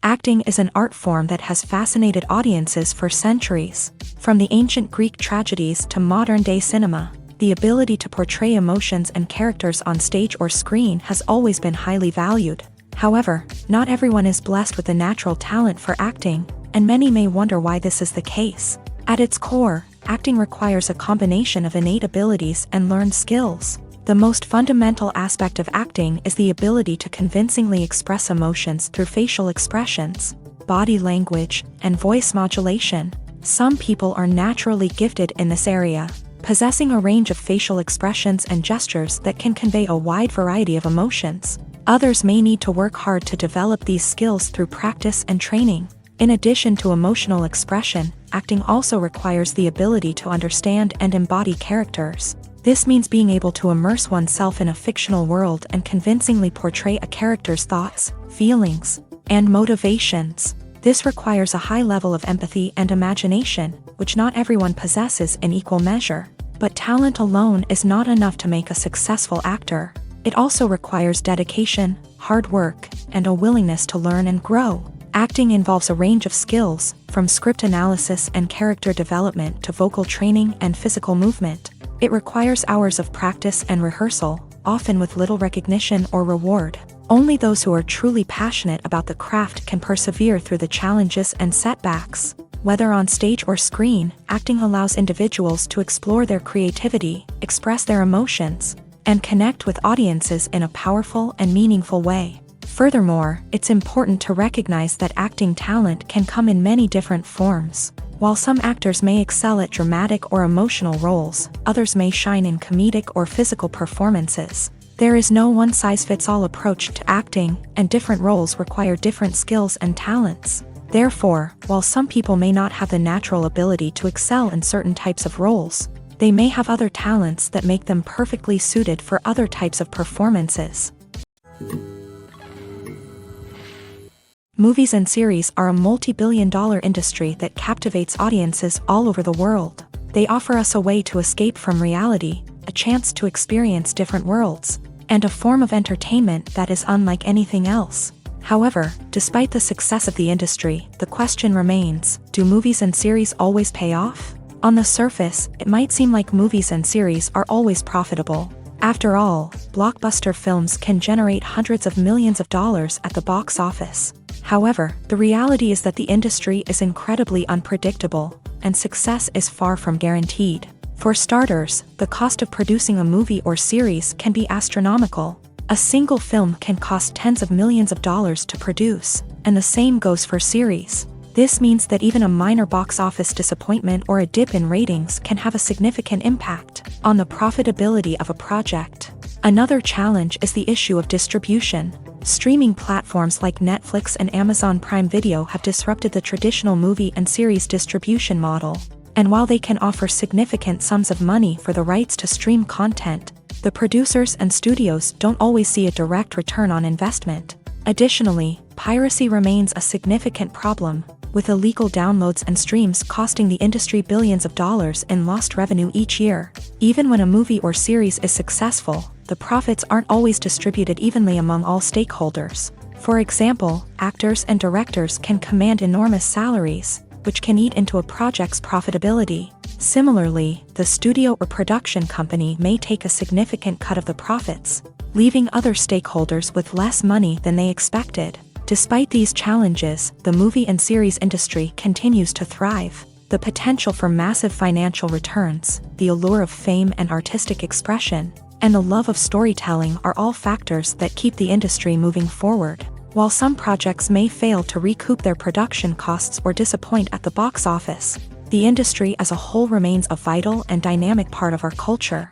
Acting is an art form that has fascinated audiences for centuries. From the ancient Greek tragedies to modern-day cinema, the ability to portray emotions and characters on stage or screen has always been highly valued. However, not everyone is blessed with the natural talent for acting, and many may wonder why this is the case. At its core, acting requires a combination of innate abilities and learned skills. The most fundamental aspect of acting is the ability to convincingly express emotions through facial expressions, body language, and voice modulation. Some people are naturally gifted in this area, possessing a range of facial expressions and gestures that can convey a wide variety of emotions. Others may need to work hard to develop these skills through practice and training. In addition to emotional expression, acting also requires the ability to understand and embody characters. This means being able to immerse oneself in a fictional world and convincingly portray a character's thoughts, feelings, and motivations. This requires a high level of empathy and imagination, which not everyone possesses in equal measure. But talent alone is not enough to make a successful actor. It also requires dedication, hard work, and a willingness to learn and grow. Acting involves a range of skills, from script analysis and character development to vocal training and physical movement. It requires hours of practice and rehearsal, often with little recognition or reward. Only those who are truly passionate about the craft can persevere through the challenges and setbacks. Whether on stage or screen, acting allows individuals to explore their creativity, express their emotions, and connect with audiences in a powerful and meaningful way. Furthermore, it's important to recognize that acting talent can come in many different forms. While some actors may excel at dramatic or emotional roles, others may shine in comedic or physical performances. There is no one-size-fits-all approach to acting, and different roles require different skills and talents. Therefore, while some people may not have the natural ability to excel in certain types of roles, they may have other talents that make them perfectly suited for other types of performances. Movies and series are a multi-billion-dollar industry that captivates audiences all over the world. They offer us a way to escape from reality, a chance to experience different worlds, and a form of entertainment that is unlike anything else. However, despite the success of the industry, the question remains, do movies and series always pay off? On the surface, it might seem like movies and series are always profitable. After all, blockbuster films can generate hundreds of millions of dollars at the box office. However, the reality is that the industry is incredibly unpredictable, and success is far from guaranteed. For starters, the cost of producing a movie or series can be astronomical. A single film can cost tens of millions of dollars to produce, and the same goes for series. This means that even a minor box office disappointment or a dip in ratings can have a significant impact on the profitability of a project. Another challenge is the issue of distribution. Streaming platforms like Netflix and Amazon Prime Video have disrupted the traditional movie and series distribution model. And while they can offer significant sums of money for the rights to stream content, the producers and studios don't always see a direct return on investment. Additionally, piracy remains a significant problem, with illegal downloads and streams costing the industry billions of dollars in lost revenue each year. Even when a movie or series is successful, the profits aren't always distributed evenly among all stakeholders. For example, actors and directors can command enormous salaries, which can eat into a project's profitability. Similarly, the studio or production company may take a significant cut of the profits, leaving other stakeholders with less money than they expected. Despite these challenges, the movie and series industry continues to thrive. The potential for massive financial returns, the allure of fame and artistic expression, and the love of storytelling are all factors that keep the industry moving forward. While some projects may fail to recoup their production costs or disappoint at the box office, the industry as a whole remains a vital and dynamic part of our culture.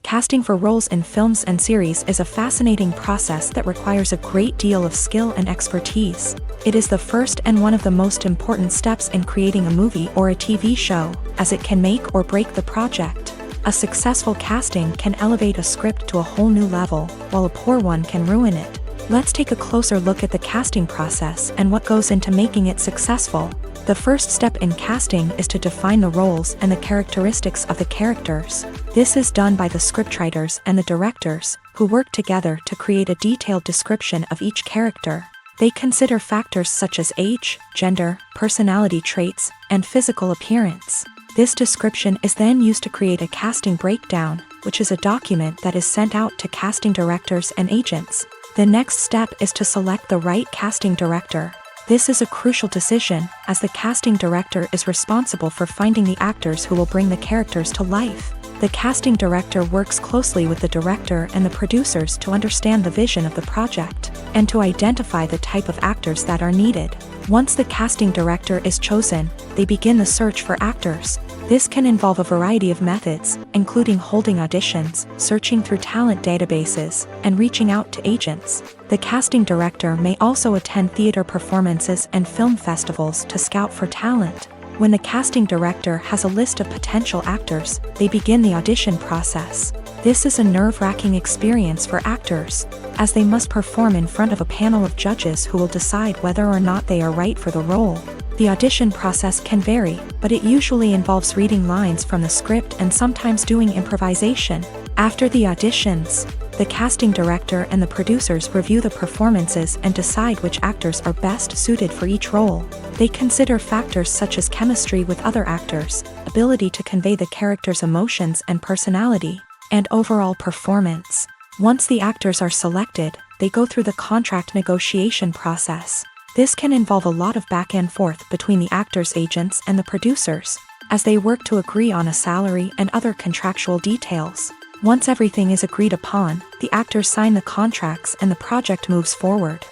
Casting for roles in films and series is a fascinating process that requires a great deal of skill and expertise. It is the first and one of the most important steps in creating a movie or a TV show, as it can make or break the project. A successful casting can elevate a script to a whole new level, while a poor one can ruin it. Let's take a closer look at the casting process and what goes into making it successful. The first step in casting is to define the roles and the characteristics of the characters. This is done by the scriptwriters and the directors, who work together to create a detailed description of each character. They consider factors such as age, gender, personality traits, and physical appearance. This description is then used to create a casting breakdown, which is a document that is sent out to casting directors and agents. The next step is to select the right casting director. This is a crucial decision, as the casting director is responsible for finding the actors who will bring the characters to life. The casting director works closely with the director and the producers to understand the vision of the project. and to identify the type of actors that are needed. Once the casting director is chosen, they begin the search for actors. This can involve a variety of methods, including holding auditions, searching through talent databases, and reaching out to agents. The casting director may also attend theater performances and film festivals to scout for talent. When the casting director has a list of potential actors, they begin the audition process. This is a nerve-wracking experience for actors, as they must perform in front of a panel of judges who will decide whether or not they are right for the role. The audition process can vary, but it usually involves reading lines from the script and sometimes doing improvisation. After the auditions, the casting director and the producers review the performances and decide which actors are best suited for each role. They consider factors such as chemistry with other actors, ability to convey the character's emotions and personality, and overall performance. Once the actors are selected, they go through the contract negotiation process. This can involve a lot of back and forth between the actors' agents and the producers, as they work to agree on a salary and other contractual details. Once everything is agreed upon, the actors sign the contracts and the project moves forward.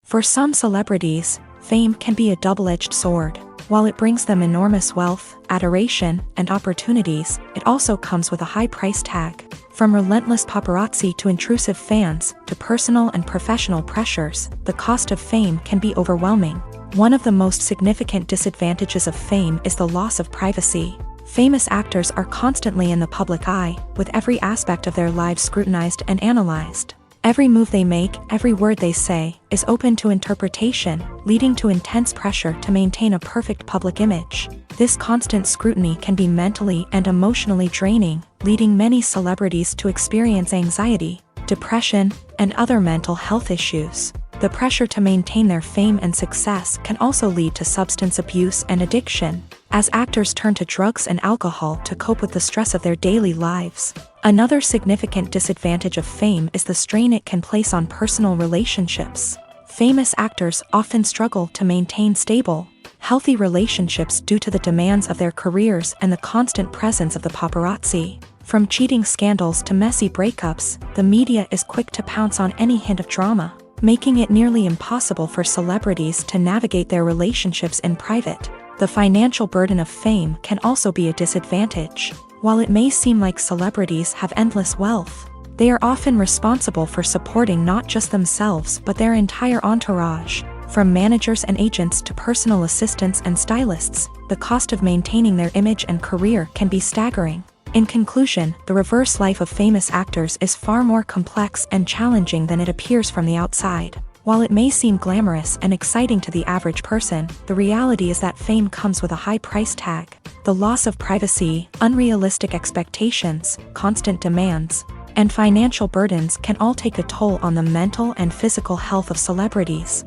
For some celebrities, fame can be a double-edged sword. While it brings them enormous wealth, adoration, and opportunities, it also comes with a high price tag. From relentless paparazzi to intrusive fans, to personal and professional pressures, the cost of fame can be overwhelming. One of the most significant disadvantages of fame is the loss of privacy. Famous actors are constantly in the public eye, with every aspect of their lives scrutinized and analyzed. Every move they make, every word they say, is open to interpretation, leading to intense pressure to maintain a perfect public image. This constant scrutiny can be mentally and emotionally draining, leading many celebrities to experience anxiety, depression, and other mental health issues. The pressure to maintain their fame and success can also lead to substance abuse and addiction, as actors turn to drugs and alcohol to cope with the stress of their daily lives. Another significant disadvantage of fame is the strain it can place on personal relationships. Famous actors often struggle to maintain stable, healthy relationships due to the demands of their careers and the constant presence of the paparazzi. From cheating scandals to messy breakups, the media is quick to pounce on any hint of drama, making it nearly impossible for celebrities to navigate their relationships in private. The financial burden of fame can also be a disadvantage. While it may seem like celebrities have endless wealth, they are often responsible for supporting not just themselves but their entire entourage. From managers and agents to personal assistants and stylists, the cost of maintaining their image and career can be staggering. In conclusion, the reverse life of famous actors is far more complex and challenging than it appears from the outside. While it may seem glamorous and exciting to the average person, the reality is that fame comes with a high price tag. The loss of privacy, unrealistic expectations, constant demands, and financial burdens can all take a toll on the mental and physical health of celebrities.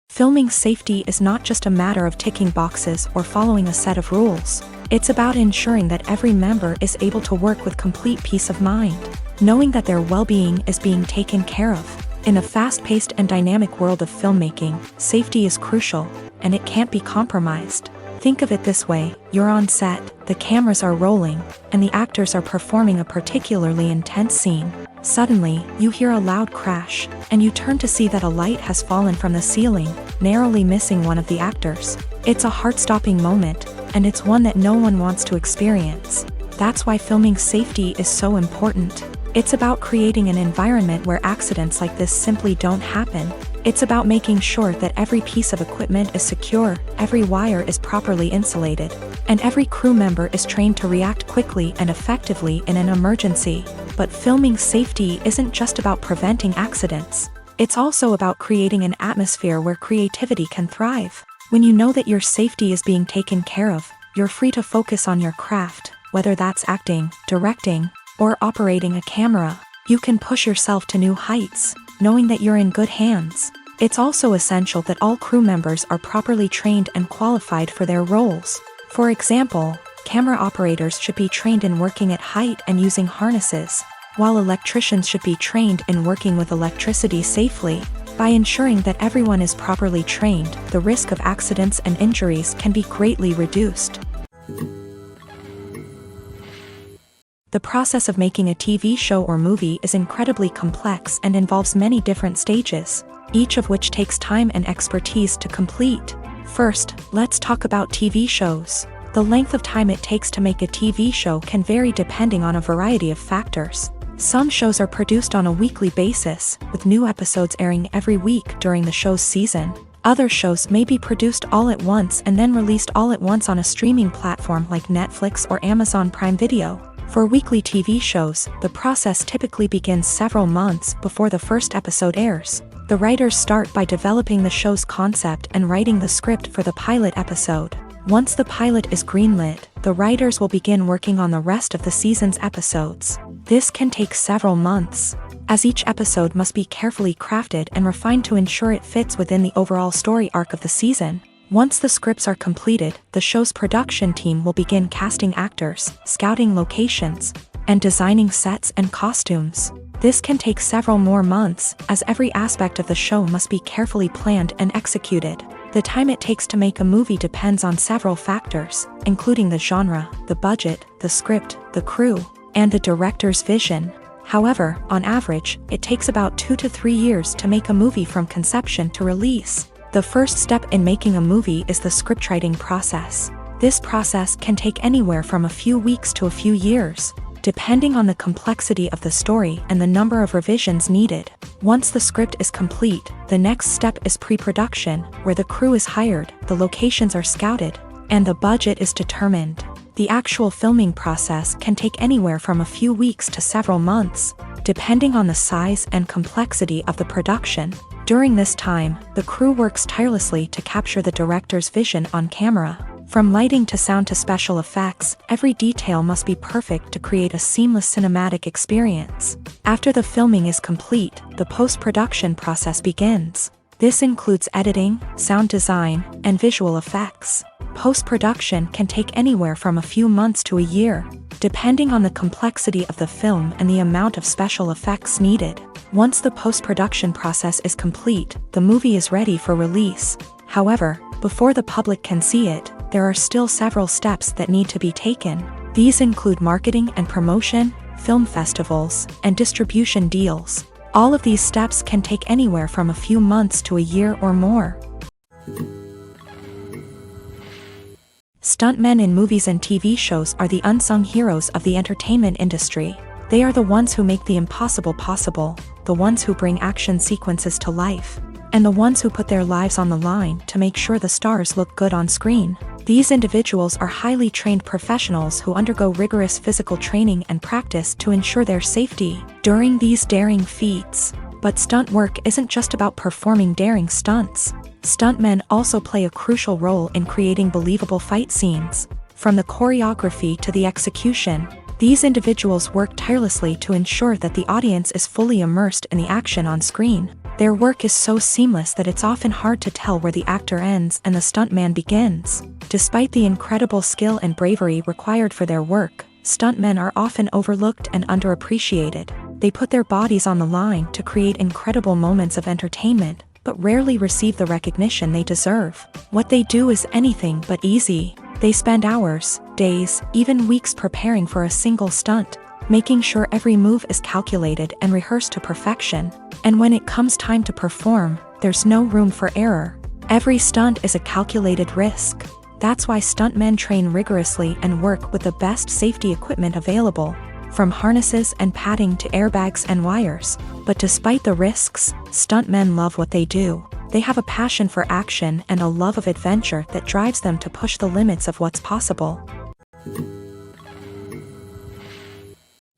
Filming safety is not just a matter of ticking boxes or following a set of rules. It's about ensuring that every member is able to work with complete peace of mind, knowing that their well-being is being taken care of. In a fast-paced and dynamic world of filmmaking, safety is crucial, and it can't be compromised. Think of it this way: you're on set, the cameras are rolling, and the actors are performing a particularly intense scene. Suddenly, you hear a loud crash, and you turn to see that a light has fallen from the ceiling, narrowly missing one of the actors. It's a heart-stopping moment, and it's one that no one wants to experience. That's why filming safety is so important. It's about creating an environment where accidents like this simply don't happen. It's about making sure that every piece of equipment is secure, every wire is properly insulated, and every crew member is trained to react quickly and effectively in an emergency. But filming safety isn't just about preventing accidents. It's also about creating an atmosphere where creativity can thrive. When you know that your safety is being taken care of, you're free to focus on your craft, whether that's acting, directing, or operating a camera. You can push yourself to new heights, knowing that you're in good hands. It's also essential that all crew members are properly trained and qualified for their roles. For example, camera operators should be trained in working at height and using harnesses, while electricians should be trained in working with electricity safely. By ensuring that everyone is properly trained, the risk of accidents and injuries can be greatly reduced. The process of making a TV show or movie is incredibly complex and involves many different stages, each of which takes time and expertise to complete. First, let's talk about TV shows. The length of time it takes to make a TV show can vary depending on a variety of factors. Some shows are produced on a weekly basis, with new episodes airing every week during the show's season. Other shows may be produced all at once and then released all at once on a streaming platform like Netflix or Amazon Prime Video. For weekly TV shows, the process typically begins several months before the first episode airs. The writers start by developing the show's concept and writing the script for the pilot episode. Once the pilot is greenlit, the writers will begin working on the rest of the season's episodes. This can take several months, as each episode must be carefully crafted and refined to ensure it fits within the overall story arc of the season. Once the scripts are completed, the show's production team will begin casting actors, scouting locations, and designing sets and costumes. This can take several more months, as every aspect of the show must be carefully planned and executed. The time it takes to make a movie depends on several factors, including the genre, the budget, the script, the crew, and the director's vision. However, on average, it takes about 2 to 3 years to make a movie from conception to release. The first step in making a movie is the scriptwriting process. This process can take anywhere from a few weeks to a few years, depending on the complexity of the story and the number of revisions needed. Once the script is complete, the next step is pre-production, where the crew is hired, the locations are scouted, and the budget is determined. The actual filming process can take anywhere from a few weeks to several months, depending on the size and complexity of the production. During this time, the crew works tirelessly to capture the director's vision on camera. From lighting to sound to special effects, every detail must be perfect to create a seamless cinematic experience. After the filming is complete, the post-production process begins. This includes editing, sound design, and visual effects. Post-production can take anywhere from a few months to a year, depending on the complexity of the film and the amount of special effects needed. Once the post-production process is complete, the movie is ready for release. However, before the public can see it, there are still several steps that need to be taken. These include marketing and promotion, film festivals, and distribution deals. All of these steps can take anywhere from a few months to a year or more. Stuntmen in movies and TV shows are the unsung heroes of the entertainment industry. They are the ones who make the impossible possible, the ones who bring action sequences to life, and the ones who put their lives on the line to make sure the stars look good on screen. These individuals are highly trained professionals who undergo rigorous physical training and practice to ensure their safety during these daring feats. But stunt work isn't just about performing daring stunts. Stuntmen also play a crucial role in creating believable fight scenes. From the choreography to the execution, these individuals work tirelessly to ensure that the audience is fully immersed in the action on screen. Their work is so seamless that it's often hard to tell where the actor ends and the stuntman begins. Despite the incredible skill and bravery required for their work, stuntmen are often overlooked and underappreciated. They put their bodies on the line to create incredible moments of entertainment, but rarely receive the recognition they deserve. What they do is anything but easy. They spend hours, days, even weeks preparing for a single stunt, making sure every move is calculated and rehearsed to perfection. And when it comes time to perform, there's no room for error. Every stunt is a calculated risk. That's why stuntmen train rigorously and work with the best safety equipment available, from harnesses and padding to airbags and wires. But despite the risks, stuntmen love what they do. They have a passion for action and a love of adventure that drives them to push the limits of what's possible.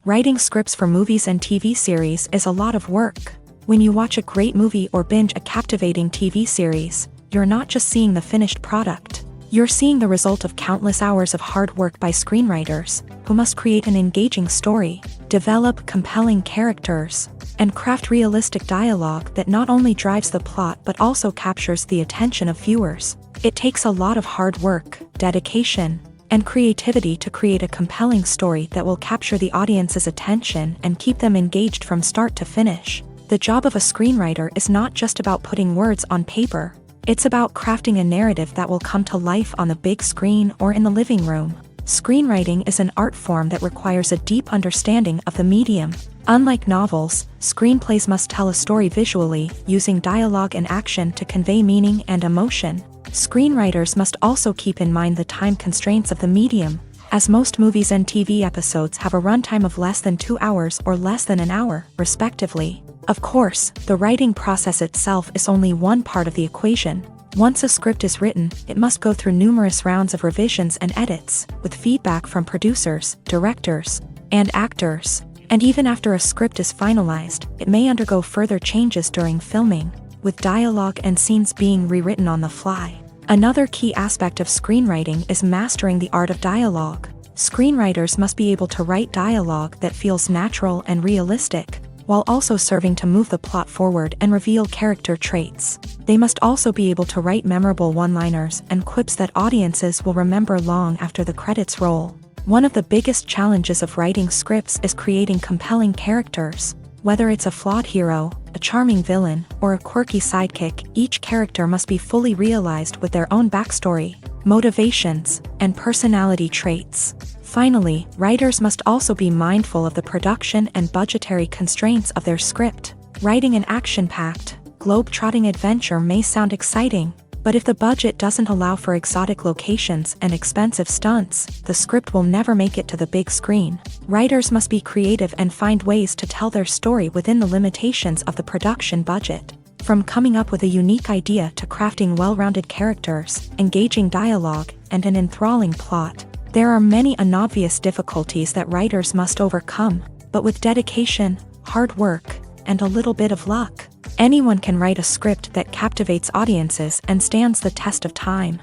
Writing scripts for movies and TV series is a lot of work. When you watch a great movie or binge a captivating TV series, you're not just seeing the finished product. You're seeing the result of countless hours of hard work by screenwriters, who must create an engaging story, develop compelling characters, and craft realistic dialogue that not only drives the plot but also captures the attention of viewers. It takes a lot of hard work, dedication, and creativity to create a compelling story that will capture the audience's attention and keep them engaged from start to finish. The job of a screenwriter is not just about putting words on paper. It's about crafting a narrative that will come to life on the big screen or in the living room. Screenwriting is an art form that requires a deep understanding of the medium. Unlike novels, screenplays must tell a story visually, using dialogue and action to convey meaning and emotion. Screenwriters must also keep in mind the time constraints of the medium, as most movies and TV episodes have a runtime of less than 2 hours or less than an hour, respectively. Of course, the writing process itself is only one part of the equation. Once a script is written, it must go through numerous rounds of revisions and edits, with feedback from producers, directors, and actors. And even after a script is finalized, it may undergo further changes during filming, with dialogue and scenes being rewritten on the fly. Another key aspect of screenwriting is mastering the art of dialogue. Screenwriters must be able to write dialogue that feels natural and realistic, while also serving to move the plot forward and reveal character traits. They must also be able to write memorable one-liners and quips that audiences will remember long after the credits roll. One of the biggest challenges of writing scripts is creating compelling characters. Whether it's a flawed hero, a charming villain, or a quirky sidekick, each character must be fully realized with their own backstory, motivations, and personality traits. Finally, writers must also be mindful of the production and budgetary constraints of their script. Writing an action-packed, globe-trotting adventure may sound exciting, but if the budget doesn't allow for exotic locations and expensive stunts, the script will never make it to the big screen. Writers must be creative and find ways to tell their story within the limitations of the production budget. From coming up with a unique idea to crafting well-rounded characters, engaging dialogue, and an enthralling plot, there are many unobvious difficulties that writers must overcome, but with dedication, hard work, and a little bit of luck, anyone can write a script that captivates audiences and stands the test of time.